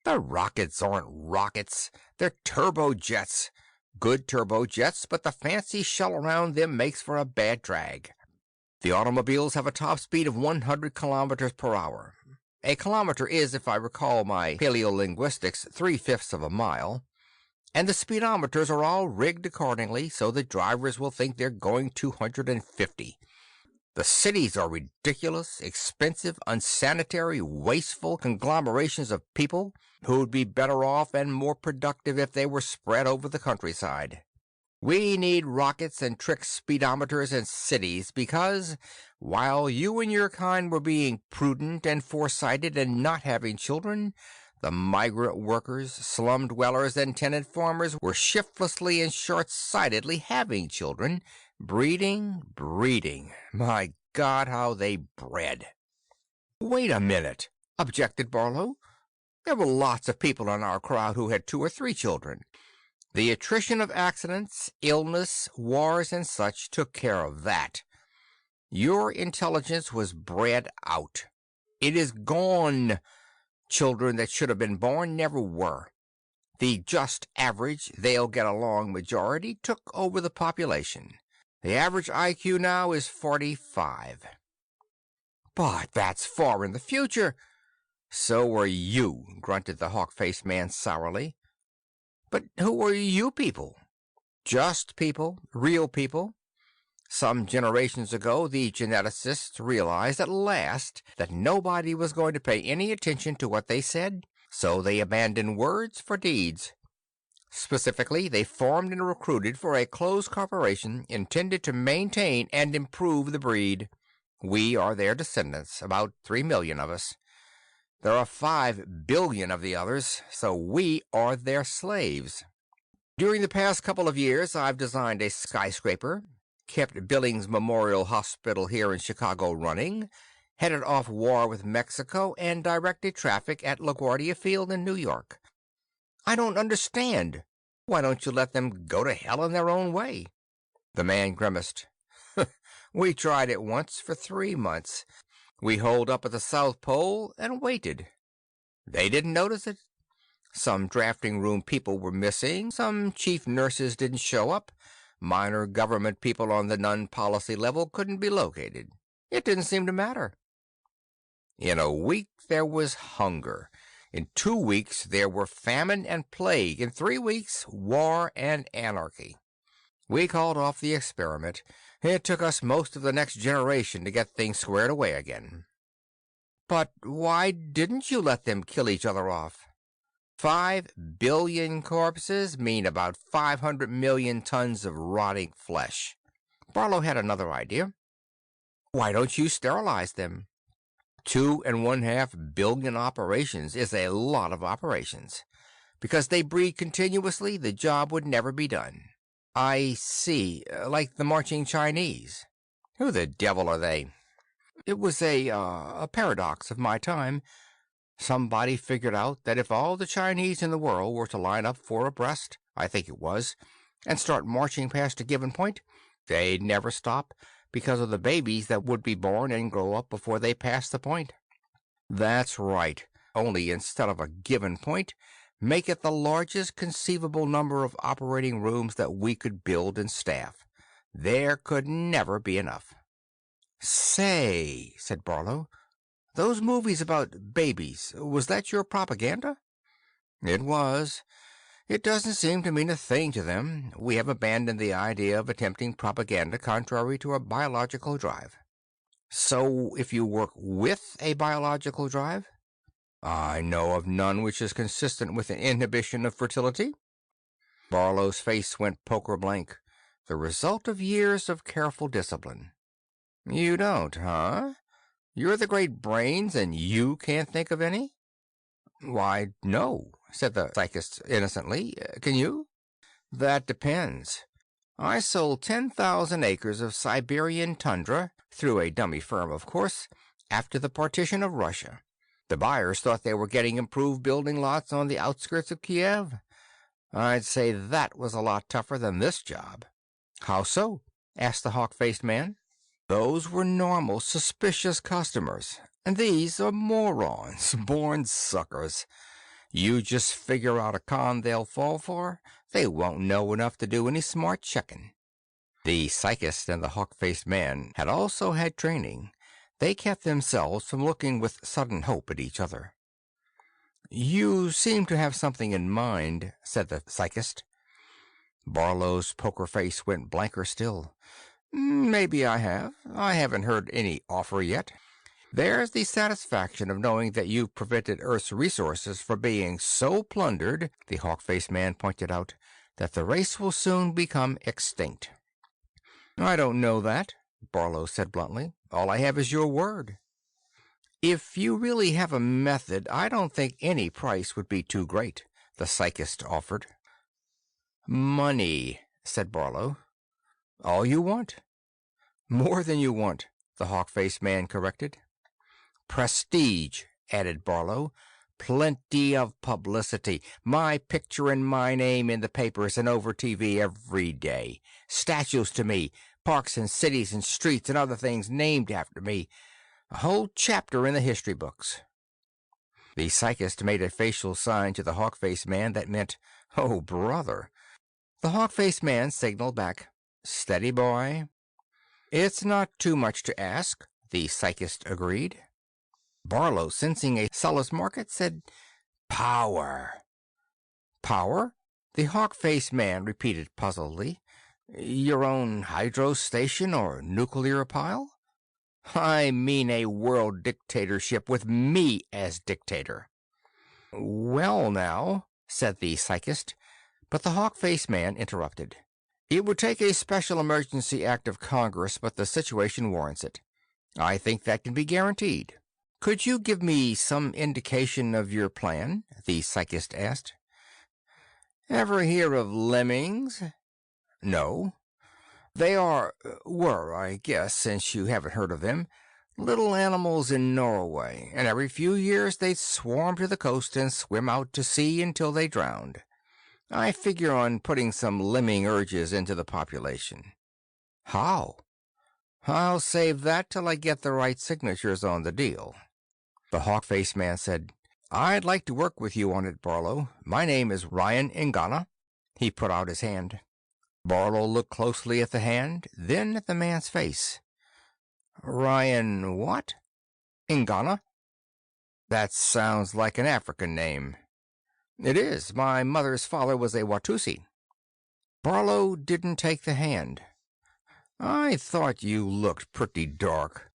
Speaker 1: "The rockets aren't rockets. They're turbojets. Good turbojets, but the fancy shell around them makes for a bad drag. The automobiles have a top speed of 100 kilometers per hour. A kilometer is, if I recall my paleolinguistics, 3/5 of a mile. And the speedometers are all rigged accordingly, so the drivers will think they're going 250. The cities are ridiculous, expensive, unsanitary, wasteful conglomerations of people who'd be better off and more productive if they were spread over the countryside. We need rockets and trick speedometers in cities because, while you and your kind were being prudent and foresighted and not having children, the migrant workers, slum dwellers, and tenant farmers were shiftlessly and short-sightedly having children, breeding. My God, how they bred!" "Wait a minute," objected Barlow. "There were lots of people in our crowd who had 2 or 3 children. The attrition of accidents, illness, wars, and such took care of that. Your intelligence was bred out. It is gone. Children that should have been born never were. The just average, they'll get along majority took over the population. The average IQ now is 45. "But that's far in the future." "So are you," grunted the hawk-faced man sourly. "But who are you people?" "Just people, real people. Some generations ago, the geneticists realized at last that nobody was going to pay any attention to what they said, so they abandoned words for deeds. Specifically, they formed and recruited for a closed corporation intended to maintain and improve the breed. We are their descendants, about 3 million of us. There are 5 billion of the others, so we are their slaves. During the past couple of years, I've designed a skyscraper, kept Billings Memorial Hospital here in Chicago running, headed off war with Mexico, and directed traffic at LaGuardia Field in New York. I don't understand. Why don't you let them go to hell in their own way?" The man grimaced. "We tried it once for 3 months. We holed up at the South Pole and waited. They didn't notice it. Some drafting room people were missing, some chief nurses didn't show up, minor government people on the non-policy level couldn't be located. It didn't seem to matter. In a week there was hunger. In 2 weeks there were famine and plague. In 3 weeks, war and anarchy. We called off the experiment. It took us most of the next generation to get things squared away again." "But why didn't you let them kill each other off?" 5 billion corpses mean about 500 million tons of rotting flesh. Barlow had another idea. Why don't you sterilize them? 2.5 billion operations is a lot of operations. Because they breed continuously, the job would never be done. I see. Like the marching Chinese. Who the devil are they? It was a paradox of my time. Somebody figured out that if all the Chinese in the world were to line up 4 abreast, I think it was, and start marching past a given point, they'd never stop because of the babies that would be born and grow up before they passed the point. That's right. Only instead of a given point, make it the largest conceivable number of operating rooms that we could build and staff. There could never be enough. Say, said Barlow, those movies about babies, was that your propaganda? It was. It doesn't seem to mean a thing to them. We have abandoned the idea of attempting propaganda contrary to a biological drive. So if you work with a biological drive? I know of none which is consistent with an inhibition of fertility. Barlow's face went poker blank, the result of years of careful discipline. You don't, huh? You're the great brains, and you can't think of any? Why, no, said the psychist innocently. Can you? That depends. I sold 10,000 acres of Siberian tundra, through a dummy firm, of course, after the partition of Russia. The buyers thought they were getting improved building lots on the outskirts of Kiev. I'd say that was a lot tougher than this job. How so? Asked the hawk-faced man. Those were normal, suspicious customers, and these are morons, born suckers. You just figure out a con they'll fall for, they won't know enough to do any smart checking. The psychist and the hawk-faced man had also had training. They kept themselves from looking with sudden hope at each other. You seem to have something in mind, said the psychist. Barlow's poker face went blanker still. Maybe I have. I haven't heard any offer yet. There's the satisfaction of knowing that you've prevented Earth's resources from being so plundered, the hawk-faced man pointed out, that the race will soon become extinct. I don't know that, Barlow said bluntly. All I have is your word. If you really have a method, I don't think any price would be too great, the psychist offered. Money, said Barlow. All you want. More than you want, the hawk-faced man corrected. Prestige, added Barlow. Plenty of publicity. My picture and my name in the papers and over TV every day. Statues to me, parks and cities and streets and other things named after me. A whole chapter in the history books. The psychist made a facial sign to the hawk-faced man that meant, oh, brother. The hawk-faced man signaled back, steady, boy. It's not too much to ask, the psychist agreed. Barlow, sensing a seller's market, said, power. Power? The hawk-faced man repeated puzzledly. Your own hydro station or nuclear pile? I mean a world dictatorship with me as dictator. Well, now, said the psychist, but the hawk-faced man interrupted. It would take a special emergency act of Congress, but the situation warrants it. I think that can be guaranteed. Could you give me some indication of your plan? The psychist asked. Ever hear of lemmings? No. They were, I guess, since you haven't heard of them, little animals in Norway, and every few years they'd swarm to the coast and swim out to sea until they drowned. I figure on putting some lemming urges into the population. How? I'll save that till I get the right signatures on the deal. The hawk-faced man said, I'd like to work with you on it, Barlow. My name is Ryan Ingana. He put out his hand. Barlow looked closely at the hand, then at the man's face. Ryan what? Ingana? That sounds like an African name. It is. My mother's father was a Watusi. Barlow didn't take the hand. I thought you looked pretty dark.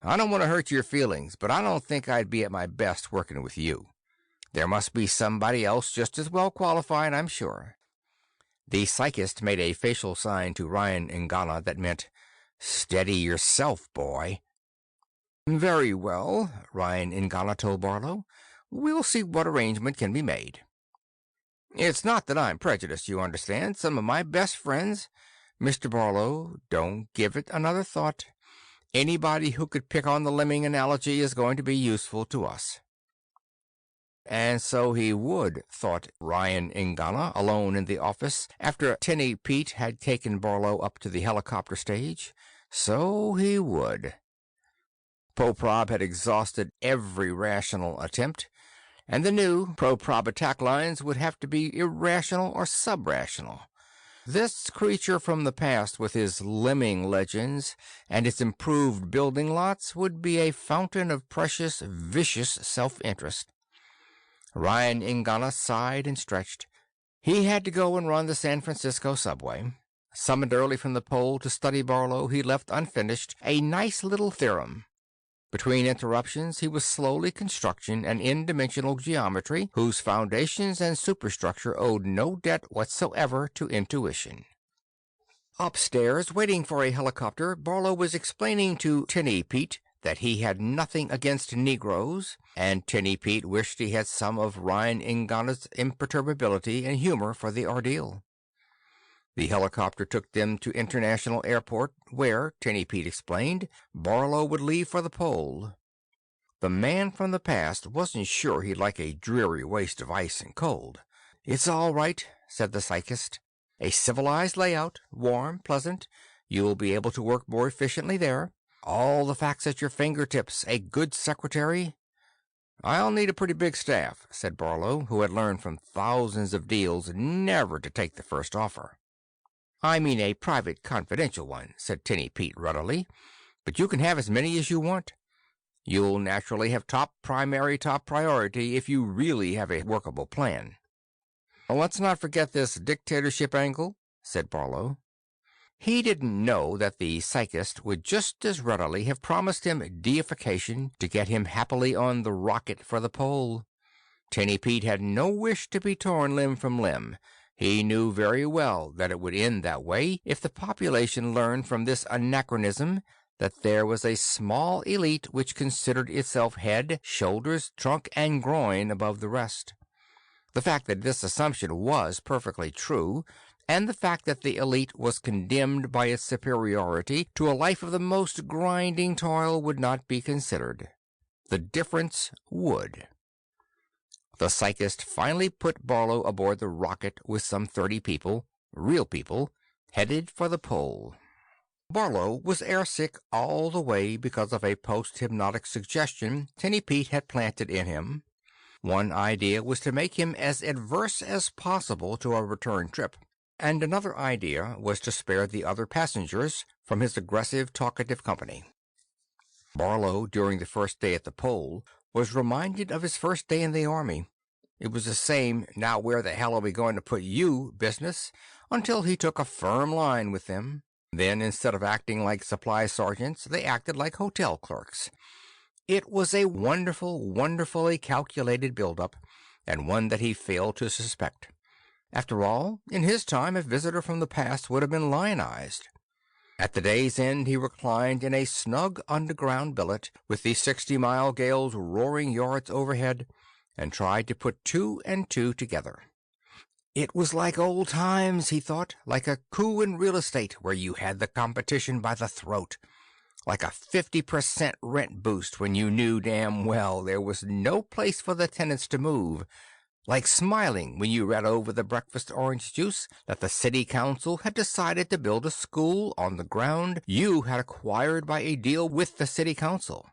Speaker 1: I don't want to hurt your feelings, but I don't think I'd be at my best working with you. There must be somebody else just as well qualified, I'm sure. The psychist made a facial sign to Ryan Ngana that meant, "Steady yourself, boy." "Very well," Ryan Ngana told Barlow. "We'll see what arrangement can be made. It's not that I'm prejudiced, you understand. Some of my best friends— Mr. Barlow, don't give it another thought. Anybody who could pick on the lemming analogy is going to be useful to us." And so he would, thought Ryan Ngana, alone in the office, after Tinny Pete had taken Barlow up to the helicopter stage. So he would. Poprob had exhausted every rational attempt, and the new Poprob attack lines would have to be irrational or sub-rational. This creature from the past with his lemming legends and his improved building lots would be a fountain of precious, vicious self-interest. Ryan Ngana sighed and stretched. He had to go and run the San Francisco subway. Summoned early from the pole to study Barlow, he left unfinished a nice little theorem. Between interruptions, he was slowly constructing an n-dimensional geometry whose foundations and superstructure owed no debt whatsoever to intuition. Upstairs, waiting for a helicopter, Barlow was explaining to Tinny Pete that he had nothing against Negroes, and Tinny Pete wished he had some of Ryan Ngana's imperturbability and humor for the ordeal. The helicopter took them to International Airport, where, Tinny Pete explained, Barlow would leave for the pole. The man from the past wasn't sure he'd like a dreary waste of ice and cold. "It's all right," said the psychist. "A civilized layout, warm, pleasant. You'll be able to work more efficiently there. All the facts at your fingertips, a good secretary." "I'll need a pretty big staff," said Barlow, who had learned from thousands of deals never to take the first offer. "I mean a private, confidential one," said Tinny Pete readily. "But you can have as many as you want. You'll naturally have top priority if you really have a workable plan." "Let's not forget this dictatorship angle," said Barlow. He didn't know that the psychist would just as readily have promised him deification to get him happily on the rocket for the pole. Tinny Pete had no wish to be torn limb from limb. He knew very well that it would end that way if the population learned from this anachronism that there was a small elite which considered itself head, shoulders, trunk, and groin above the rest. The fact that this assumption was perfectly true, and the fact that the elite was condemned by its superiority to a life of the most grinding toil would not be considered. The difference would. The psychist finally put Barlow aboard the rocket with some 30 people, real people, headed for the pole. Barlow was airsick all the way because of a post-hypnotic suggestion Tinny Pete had planted in him. One idea was to make him as adverse as possible to a return trip, and another idea was to spare the other passengers from his aggressive, talkative company. Barlow, during the first day at the pole, was reminded of his first day in the army. It was the same "now where the hell are we going to put you" business, until he took a firm line with them. Then, instead of acting like supply sergeants, they acted like hotel clerks. It was a wonderfully calculated build-up, and one that he failed to suspect. After all, in his time, a visitor from the past would have been lionized. At the day's end, he reclined in a snug underground billet, with the 60-mile gales roaring yards overhead, and tried to put 2 and 2 together. It was like old times, he thought, like a coup in real estate where you had the competition by the throat, like a 50% rent boost when you knew damn well there was no place for the tenants to move, like smiling when you read over the breakfast orange juice that the city council had decided to build a school on the ground you had acquired by a deal with the city council.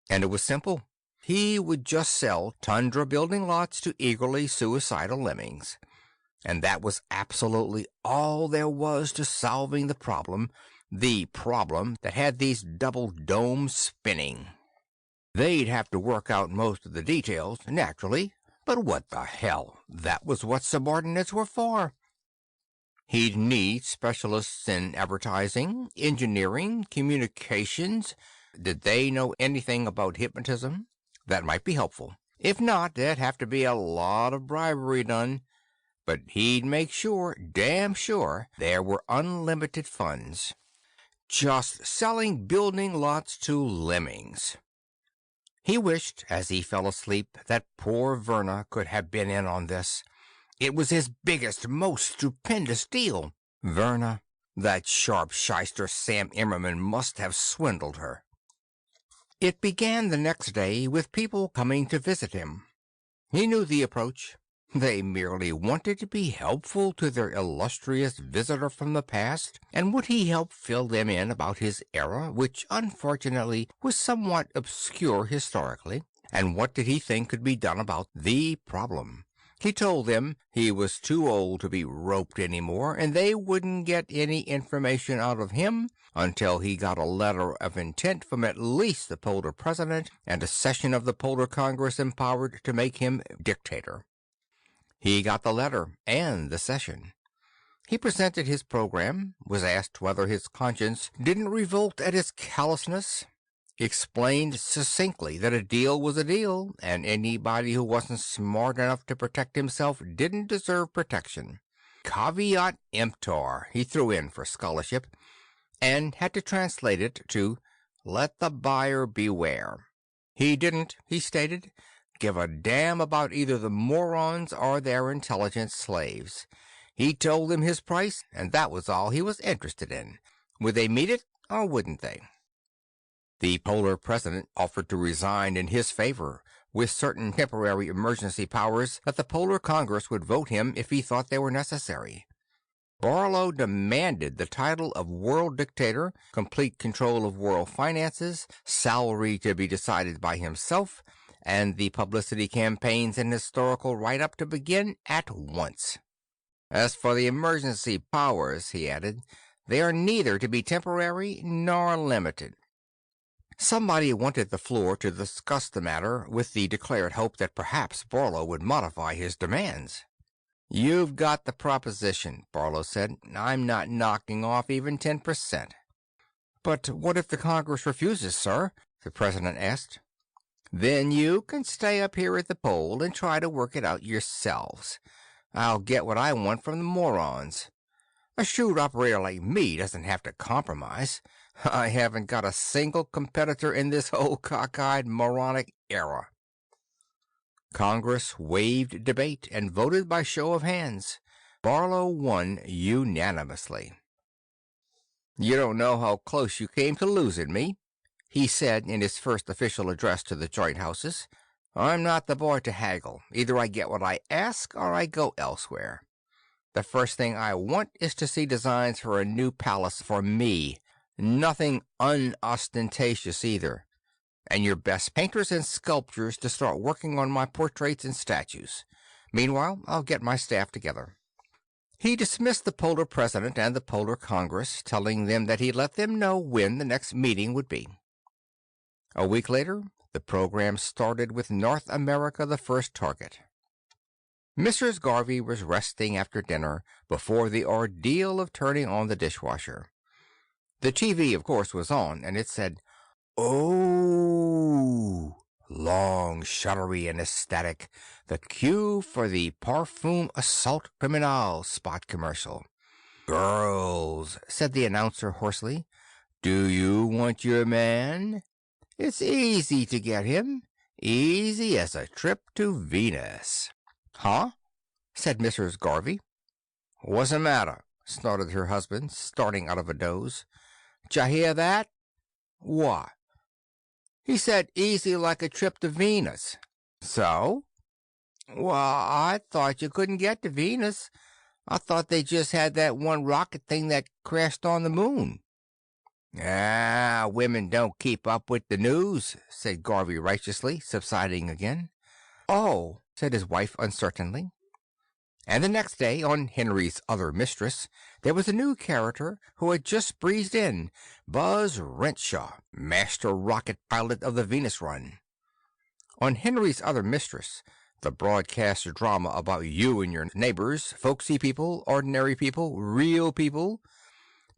Speaker 1: And it was simple. He would just sell tundra building lots to eagerly suicidal lemmings. And that was absolutely all there was to solving the problem that had these double domes spinning. They'd have to work out most of the details, naturally, but what the hell? That was what subordinates were for. He'd need specialists in advertising, engineering, communications. Did they know anything about hypnotism? That might be helpful. If not, there'd have to be a lot of bribery done. But he'd make sure, damn sure, there were unlimited funds. Just selling building lots to lemmings. He wished, as he fell asleep, that poor Verna could have been in on this. It was his biggest, most stupendous deal. Verna, that sharp shyster Sam Immerman must have swindled her. It began the next day with people coming to visit him. He knew the approach. They merely wanted to be helpful to their illustrious visitor from the past, and would he help fill them in about his era, which unfortunately was somewhat obscure historically, and what did he think could be done about the problem? He told them he was too old to be roped any more, and they wouldn't get any information out of him until he got a letter of intent from at least the Polar president and a session of the Polar Congress empowered to make him dictator. He got the letter and the session. He presented his program, was asked whether his conscience didn't revolt at his callousness, explained succinctly that a deal was a deal, and anybody who wasn't smart enough to protect himself didn't deserve protection. Caveat emptor, he threw in for scholarship, and had to translate it to let the buyer beware. He didn't, he stated, give a damn about either the morons or their intelligent slaves. He told them his price, and that was all he was interested in. Would they meet it, or wouldn't they? The Polar president offered to resign in his favor, with certain temporary emergency powers that the Polar Congress would vote him if he thought they were necessary. Barlow demanded the title of world dictator, complete control of world finances, salary to be decided by himself, and the publicity campaigns and historical write-up to begin at once. As for the emergency powers, he added, they are neither to be temporary nor limited. Somebody wanted the floor to discuss the matter with the declared hope that perhaps Barlow would modify his demands. You've got the proposition, Barlow said. I'm not knocking off even 10%. But what if the Congress refuses, sir? The president asked. Then you can stay up here at the pole and try to work it out yourselves. I'll get what I want from the morons. A shrewd operator like me doesn't have to compromise. I haven't got a single competitor in this whole cockeyed moronic era. Congress waived debate and voted by show of hands. Barlow won unanimously. You don't know how close you came to losing me, he said in his first official address to the joint houses. I'm not the boy to haggle. Either I get what I ask or I go elsewhere. The first thing I want is to see designs for a new palace for me. Nothing unostentatious either. And your best painters and sculptors to start working on my portraits and statues. Meanwhile, I'll get my staff together. He dismissed the Polar president and the Polar Congress, telling them that he'd let them know when the next meeting would be. A week later, the program started with North America the first target. Mrs. Garvey was resting after dinner before the ordeal of turning on the dishwasher. The TV, of course, was on, and it said, "Oh," long, shuddery, and ecstatic, the cue for the Parfum Assault Criminal spot commercial. "Girls," said the announcer hoarsely, "do you want your man? It's easy to get him. Easy as a trip to Venus." "Huh?" said Mrs. Garvey. "What's the matter?" snorted her husband, starting out of a doze. "D'ya hear that?" "What?" "He said easy like a trip to Venus." "So?" "Well, I thought you couldn't get to Venus. I thought they just had that one rocket thing that crashed on the moon." "Ah, women don't keep up with the news," said Garvey righteously, subsiding again. "Oh," said his wife uncertainly. And the next day, on Henry's Other Mistress, there was a new character who had just breezed in, Buzz Renshaw, master rocket pilot of the Venus run. On Henry's Other Mistress, the broadcast drama about you and your neighbors, folksy people, ordinary people, real people,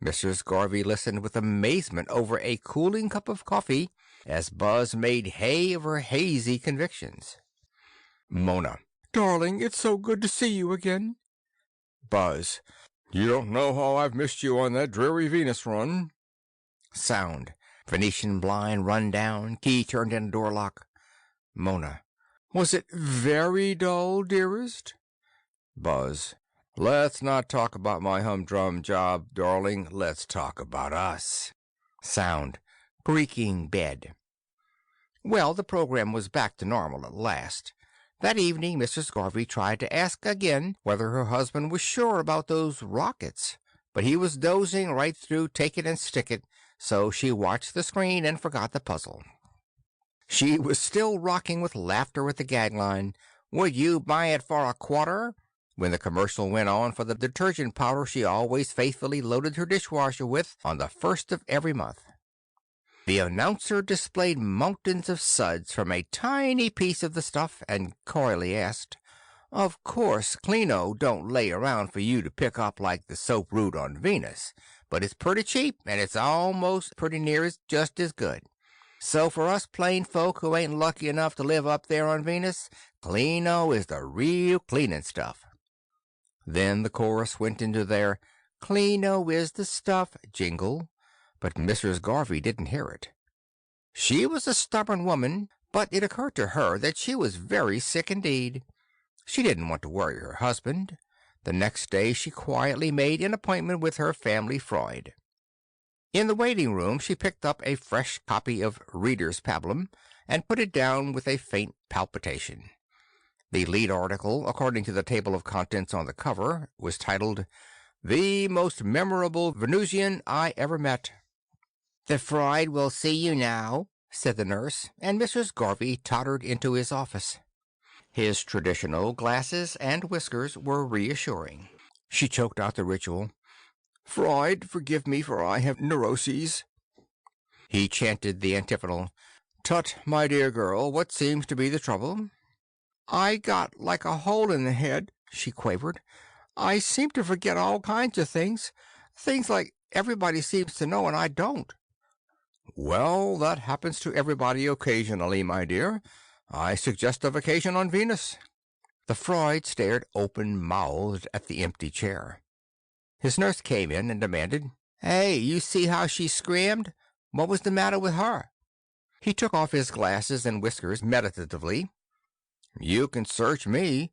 Speaker 1: Mrs. Garvey listened with amazement over a cooling cup of coffee as Buzz made hay of her hazy convictions. Mona. Darling, it's so good to see you again. Buzz. You don't know how I've missed you on that dreary Venus run. Sound. Venetian blind run down, key turned in door lock. Mona. Was it very dull, dearest? Buzz. Let's not talk about my humdrum job, darling. Let's talk about us. Sound. Creaking bed. Well, the program was back to normal at last. That evening, Mrs. Garvey tried to ask again whether her husband was sure about those rockets, but he was dozing right through Take It and Stick It, so she watched the screen and forgot the puzzle. She was still rocking with laughter at the gag line, "Would you buy it for a quarter?" when the commercial went on for the detergent powder she always faithfully loaded her dishwasher with on the first of every month. The announcer displayed mountains of suds from a tiny piece of the stuff and coyly asked, "Of course, Clino don't lay around for you to pick up like the soap root on Venus, but it's pretty cheap and it's almost pretty near just as good. So for us plain folk who ain't lucky enough to live up there on Venus, Clino is the real cleaning stuff." Then the chorus went into their "Clino is the stuff" jingle, but Mrs. Garvey didn't hear it. She was a stubborn woman, but it occurred to her that she was very sick indeed. She didn't want to worry her husband. The next day she quietly made an appointment with her family Freud. In the waiting room she picked up a fresh copy of Reader's Pablum and put it down with a faint palpitation. The lead article, according to the table of contents on the cover, was titled, "The Most Memorable Venusian I Ever Met." "The Freud will see you now," said the nurse, and Mrs. Garvey tottered into his office. His traditional glasses and whiskers were reassuring. She choked out the ritual. "Freud, forgive me, for I have neuroses." He chanted the antiphonal. "Tut, my dear girl, what seems to be the trouble?" "I got like a hole in the head," she quavered. "I seem to forget all kinds of things. Things like everybody seems to know and I don't." "Well, that happens to everybody occasionally, my dear. I suggest a vacation on Venus." The Freud stared open-mouthed at the empty chair. His nurse came in and demanded, "Hey, you see how she screamed? What was the matter with her?" He took off his glasses and whiskers meditatively. "You can search me.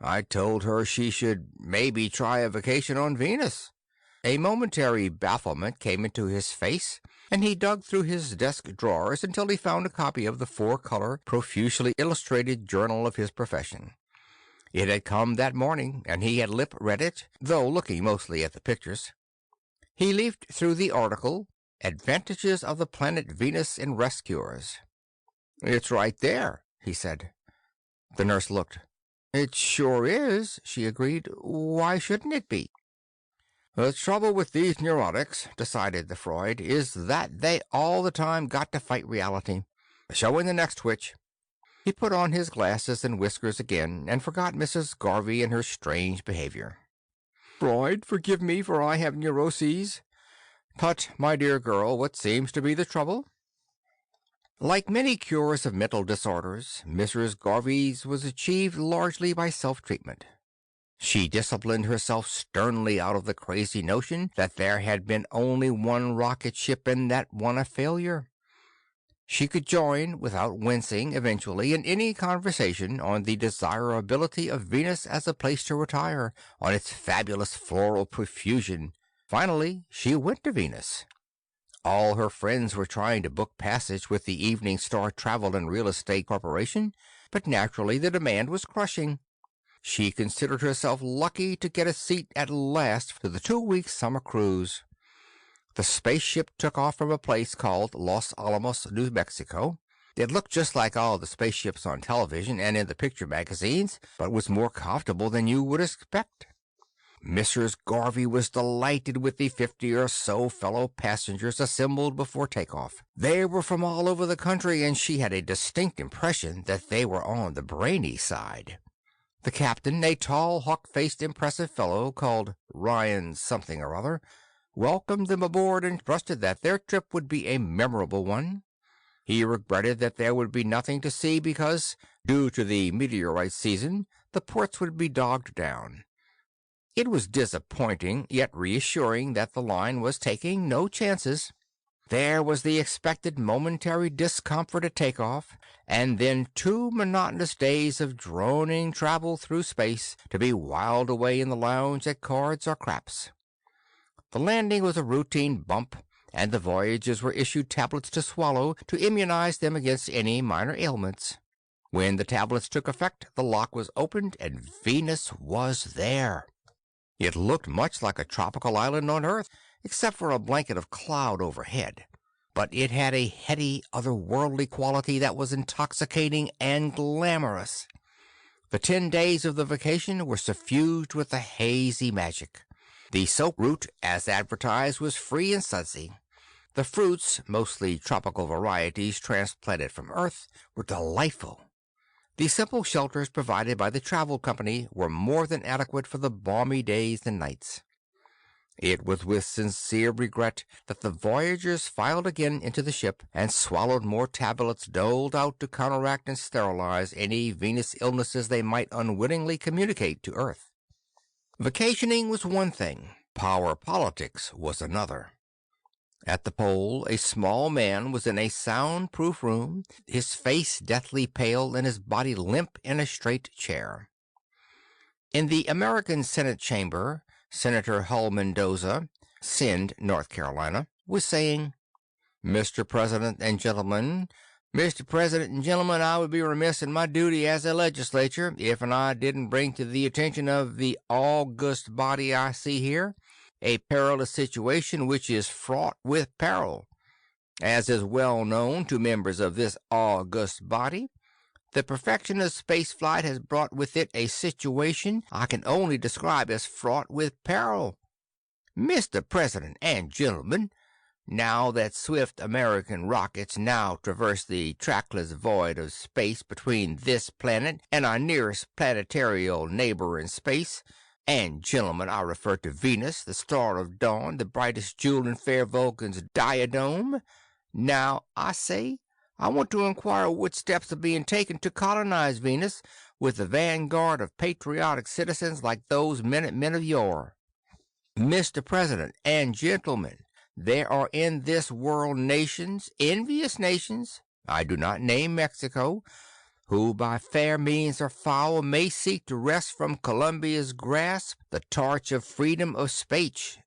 Speaker 1: I told her she should maybe try a vacation on Venus." A momentary bafflement came into his face, and he dug through his desk drawers until he found a copy of the four-color, profusely illustrated journal of his profession. It had come that morning, and he had lip-read it, though looking mostly at the pictures. He leafed through the article, "Advantages of the Planet Venus in Rest Cures." "It's right there," he said. The nurse looked. "It sure is," she agreed. "Why shouldn't it be?" "The trouble with these neurotics," decided the Freud, "is that they all the time got to fight reality. Show in the next twitch." He put on his glasses and whiskers again and forgot Mrs. Garvey and her strange behavior. "Freud, forgive me, for I have neuroses." "Tut, my dear girl, what seems to be the trouble?" Like many cures of mental disorders, Mrs. Garvey's was achieved largely by self-treatment. She disciplined herself sternly out of the crazy notion that there had been only one rocket ship and that one a failure. She could join, without wincing, eventually, in any conversation on the desirability of Venus as a place to retire, on its fabulous floral profusion. Finally, she went to Venus. All her friends were trying to book passage with the Evening Star Travel and Real Estate Corporation, but naturally the demand was crushing. She considered herself lucky to get a seat at last to the 2-week summer cruise. The spaceship took off from a place called Los Alamos, New Mexico. It looked just like all the spaceships on television and in the picture magazines, but was more comfortable than you would expect. Mrs. Garvey was delighted with the 50 or so fellow passengers assembled before takeoff. They were from all over the country, and she had a distinct impression that they were on the brainy side. The captain, a tall, hawk-faced, impressive fellow called Ryan something or other, welcomed them aboard and trusted that their trip would be a memorable one. He regretted that there would be nothing to see because, due to the meteorite season, the ports would be dogged down. It was disappointing, yet reassuring that the line was taking no chances. There was the expected momentary discomfort at takeoff, and then 2 monotonous days of droning travel through space to be whiled away in the lounge at cards or craps. The landing was a routine bump, and the voyagers were issued tablets to swallow to immunize them against any minor ailments. When the tablets took effect, the lock was opened, and Venus was there. It looked much like a tropical island on Earth, except for a blanket of cloud overhead. But it had a heady, otherworldly quality that was intoxicating and glamorous. The 10 days of the vacation were suffused with a hazy magic. The soap root, as advertised, was free and sudsy. The fruits, mostly tropical varieties transplanted from Earth, were delightful. The simple shelters provided by the travel company were more than adequate for the balmy days and nights. It was with sincere regret that the voyagers filed again into the ship and swallowed more tablets doled out to counteract and sterilize any Venus illnesses they might unwittingly communicate to Earth. Vacationing was one thing, power politics was another. At the pole, a small man was in a soundproof room, his face deathly pale and his body limp in a straight chair. In the American Senate chamber, Senator Hull Mendoza, Sind, North Carolina, was saying, Mr. President and gentlemen, I would be remiss in my duty as a legislature if I didn't bring to the attention of the august body I see here a perilous situation which is fraught with peril. As is well known to members of this august body, the perfection of spaceflight has brought with it a situation I can only describe as fraught with peril. Mr. President and gentlemen, now that swift American rockets now traverse the trackless void of space between this planet and our nearest planetarial neighbor in space, and gentlemen, I refer to Venus, the star of dawn, the brightest jewel in fair Vulcan's diadem. Now, I say, I want to inquire what steps are being taken to colonize Venus with a vanguard of patriotic citizens like those men of yore. Mr. President and gentlemen, there are in this world nations, envious nations, I do not name Mexico, who by fair means or foul may seek to wrest from Columbia's grasp the torch of freedom of speech.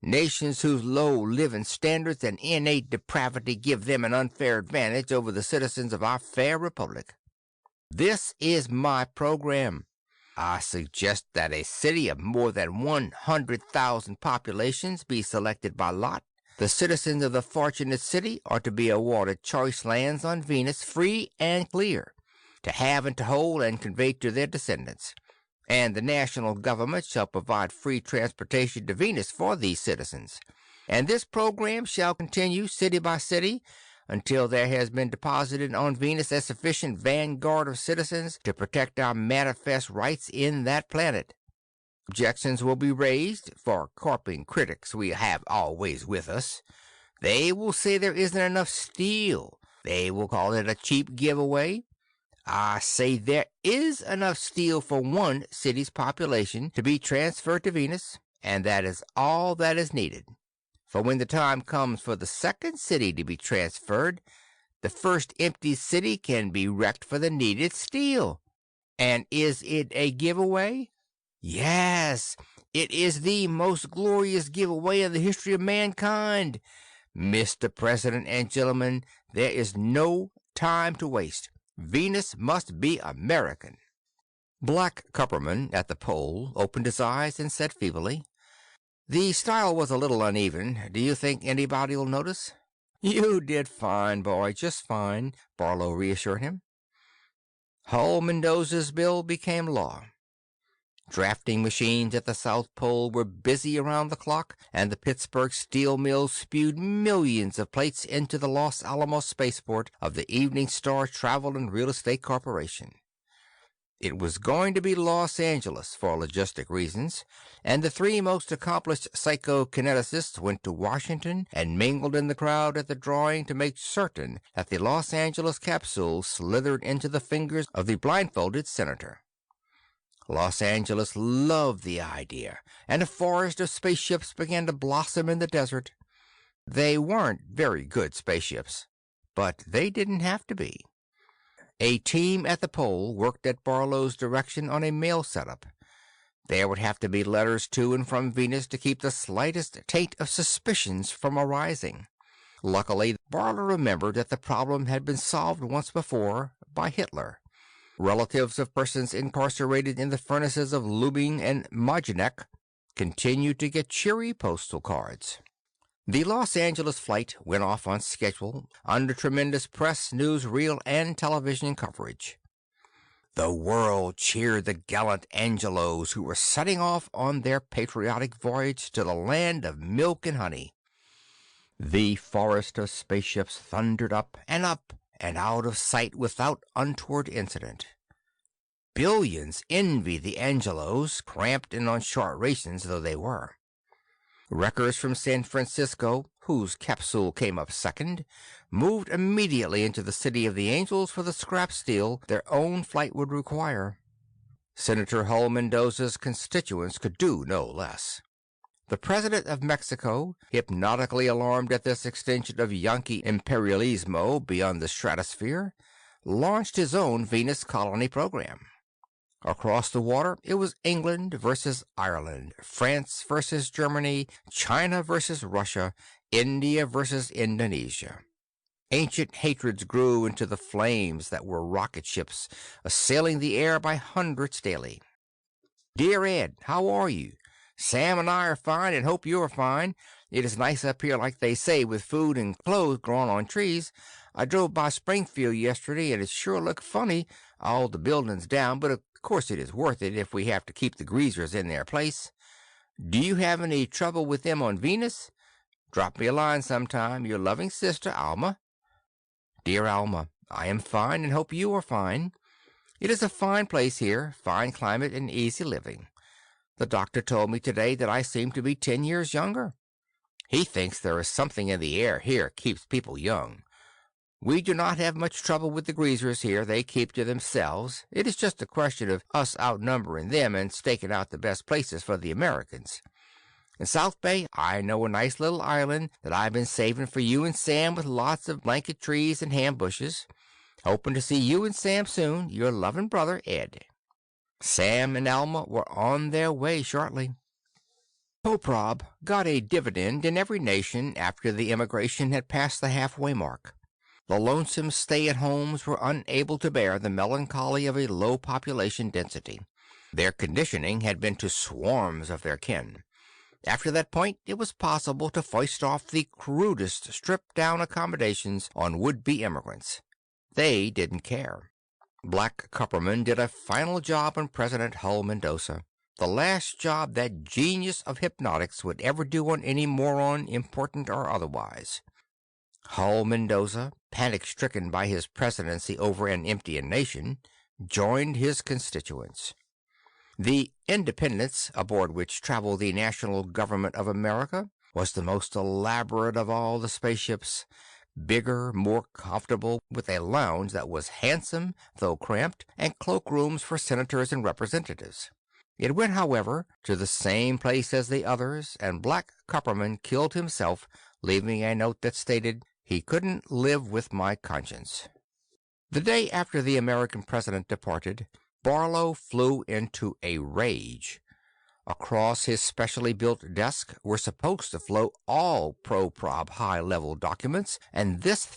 Speaker 1: Nations whose low living standards and innate depravity give them an unfair advantage over the citizens of our fair republic. This is my program. I suggest that a city of more than 100,000 populations be selected by lot. The citizens of the fortunate city are to be awarded choice lands on Venus, free and clear, to have and to hold and convey to their descendants. And the national government shall provide free transportation to Venus for these citizens. And this program shall continue city by city until there has been deposited on Venus a sufficient vanguard of citizens to protect our manifest rights in that planet. Objections will be raised, for carping critics we have always with us. They will say there isn't enough steel. They will call it a cheap giveaway. I say there is enough steel for one city's population to be transferred to Venus, and that is all that is needed. For when the time comes for the second city to be transferred, the first empty city can be wrecked for the needed steel. And is it a giveaway? Yes, it is the most glorious giveaway in the history of mankind. Mr. President and gentlemen, there is no time to waste. Venus must be American. Black Cupperman at the pole opened his eyes and said feebly, The style was a little uneven. Do you think anybody'll notice? You did fine, boy, just fine, Barlow reassured him. Hull Mendoza's bill became law. Drafting machines at the South Pole were busy around the clock, and the Pittsburgh steel mills spewed millions of plates into the Los Alamos spaceport of the Evening Star Travel and Real Estate Corporation. It was going to be Los Angeles for logistic reasons, and the three most accomplished psychokineticists went to Washington and mingled in the crowd at the drawing to make certain that the Los Angeles capsule slithered into the fingers of the blindfolded senator. Los Angeles loved the idea, and a forest of spaceships began to blossom in the desert. They weren't very good spaceships, but they didn't have to be. A team at the pole worked at Barlow's direction on a mail setup. There would have to be letters to and from Venus to keep the slightest taint of suspicions from arising. Luckily, Barlow remembered that the problem had been solved once before by Hitler. Relatives of persons incarcerated in the furnaces of Lubin and Majdanek continued to get cheery postal cards. The Los Angeles flight went off on schedule under tremendous press, newsreel, and television coverage. The world cheered the gallant Angelos who were setting off on their patriotic voyage to the land of milk and honey. The forest of spaceships thundered up and out of sight without untoward incident. Billions envied the Angelos, cramped and on short rations though they were. Wreckers from San Francisco, whose capsule came up second, moved immediately into the City of the Angels for the scrap steel their own flight would require. Senator Hull Mendoza's constituents could do no less. The President of Mexico, hypnotically alarmed at this extension of Yankee imperialismo beyond the stratosphere, launched his own Venus colony program. Across the water, it was England versus Ireland, France versus Germany, China versus Russia, India versus Indonesia. Ancient hatreds grew into the flames that were rocket ships, assailing the air by hundreds daily. Dear Ed, how are you? Sam and I are fine and hope you're fine. It is nice up here like they say with food and clothes growing on trees. I drove by Springfield yesterday and it sure looked funny, all the buildings down, but of course it is worth it if we have to keep the greasers in their place. Do you have any trouble with them on Venus? Drop me a line sometime. Your loving sister, Alma. Dear Alma, I am fine and hope you are fine. It is a fine place here, fine climate and easy living. The doctor told me today that I seem to be 10 years younger. He thinks there is something in the air here keeps people young. We do not have much trouble with the greasers here. They keep to themselves. It is just a question of us outnumbering them and staking out the best places for the Americans. In South Bay, I know a nice little island that I've been saving for you and Sam with lots of blanket trees and ham bushes. Hoping to see you and Sam soon. Your loving brother, Ed. Sam and Alma were on their way shortly. Poprob got a dividend in every nation after the immigration had passed the halfway mark. The lonesome stay-at-homes were unable to bear the melancholy of a low population density. Their conditioning had been to swarms of their kin. After that point, it was possible to foist off the crudest stripped-down accommodations on would-be immigrants. They didn't care. Black Kupperman did a final job on President Hull Mendoza, the last job that genius of hypnotics would ever do on any moron, important or otherwise. Hull Mendoza, panic-stricken by his presidency over an emptying nation, joined his constituents. The Independence, aboard which traveled the national government of America, was the most elaborate of all the spaceships, bigger, more comfortable, with a lounge that was handsome, though cramped, and cloakrooms for senators and representatives. It went, however, to the same place as the others, and Black Kupperman killed himself, leaving a note that stated, "He couldn't live with my conscience." The day after the American president departed, Barlow flew into a rage. Across his specially built desk were supposed to flow all pro-prob high-level documents, and this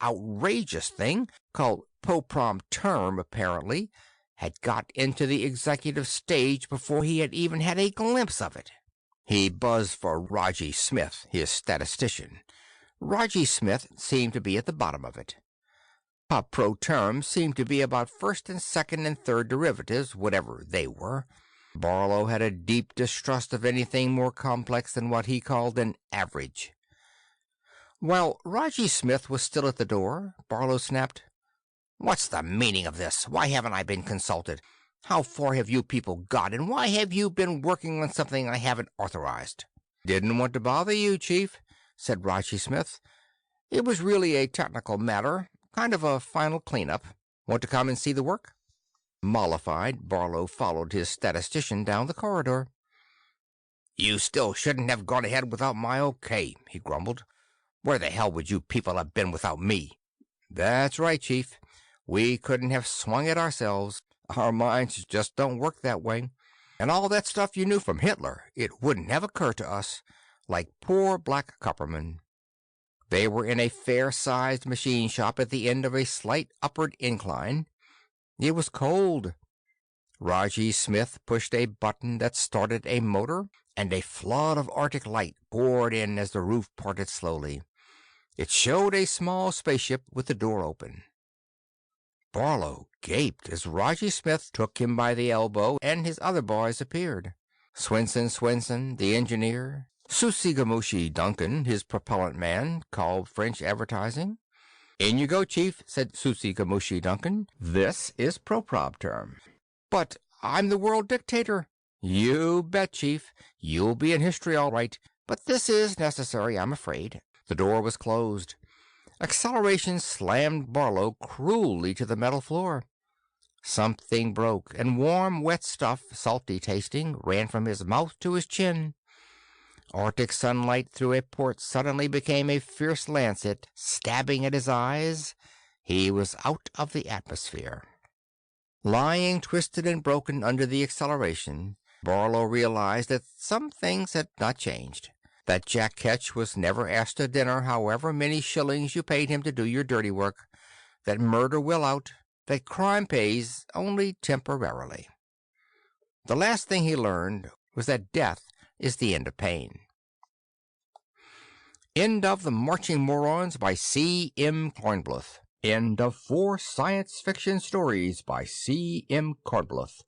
Speaker 1: outrageous thing, called po-prom term apparently, had got into the executive stage before he had even had a glimpse of it. He buzzed for Raji Smith, his statistician. Raji Smith seemed to be at the bottom of it. Pro terms seemed to be about first and second and third derivatives, whatever they were. Barlow had a deep distrust of anything more complex than what he called an average. While Raji Smith was still at the door, Barlow snapped, What's the meaning of this? Why haven't I been consulted? How far have you people got, and why have you been working on something I haven't authorized?" "Didn't want to bother you, Chief," said Raji Smith. "It was really a technical matter, kind of a final cleanup. Want to come and see the work?" Mollified, Barlow followed his statistician down the corridor. "You still shouldn't have gone ahead without my okay," he grumbled. "Where the hell would you people have been without me?" "That's right, Chief. We couldn't have swung it ourselves. Our minds just don't work that way. And all that stuff you knew from Hitler, it wouldn't have occurred to us. Like poor Black Copperman." They were in a fair-sized machine shop at the end of a slight upward incline. It was cold. Raji Smith pushed a button that started a motor, and a flood of Arctic light poured in as the roof parted slowly. It showed a small spaceship with the door open. Barlow gaped as Raji Smith took him by the elbow, and his other boys appeared. Swenson, the engineer, Susigamushi Duncan, his propellant man, called French advertising. "In you go, Chief," said Susigamushi Duncan. "This is proprob term." "But I'm the world dictator." "You bet, Chief. You'll be in history all right. But this is necessary, I'm afraid." The door was closed. Acceleration slammed Barlow cruelly to the metal floor. Something broke, and warm, wet stuff, salty tasting, ran from his mouth to his chin. Arctic sunlight through a port suddenly became a fierce lancet, stabbing at his eyes. He was out of the atmosphere. Lying twisted and broken under the acceleration, Barlow realized that some things had not changed. That Jack Ketch was never asked to dinner however many shillings you paid him to do your dirty work. That murder will out. That crime pays only temporarily. The last thing he learned was that death is the end of pain. End of The Marching Morons by C. M. Kornbluth. End of 4 science fiction stories by C. M. Kornbluth.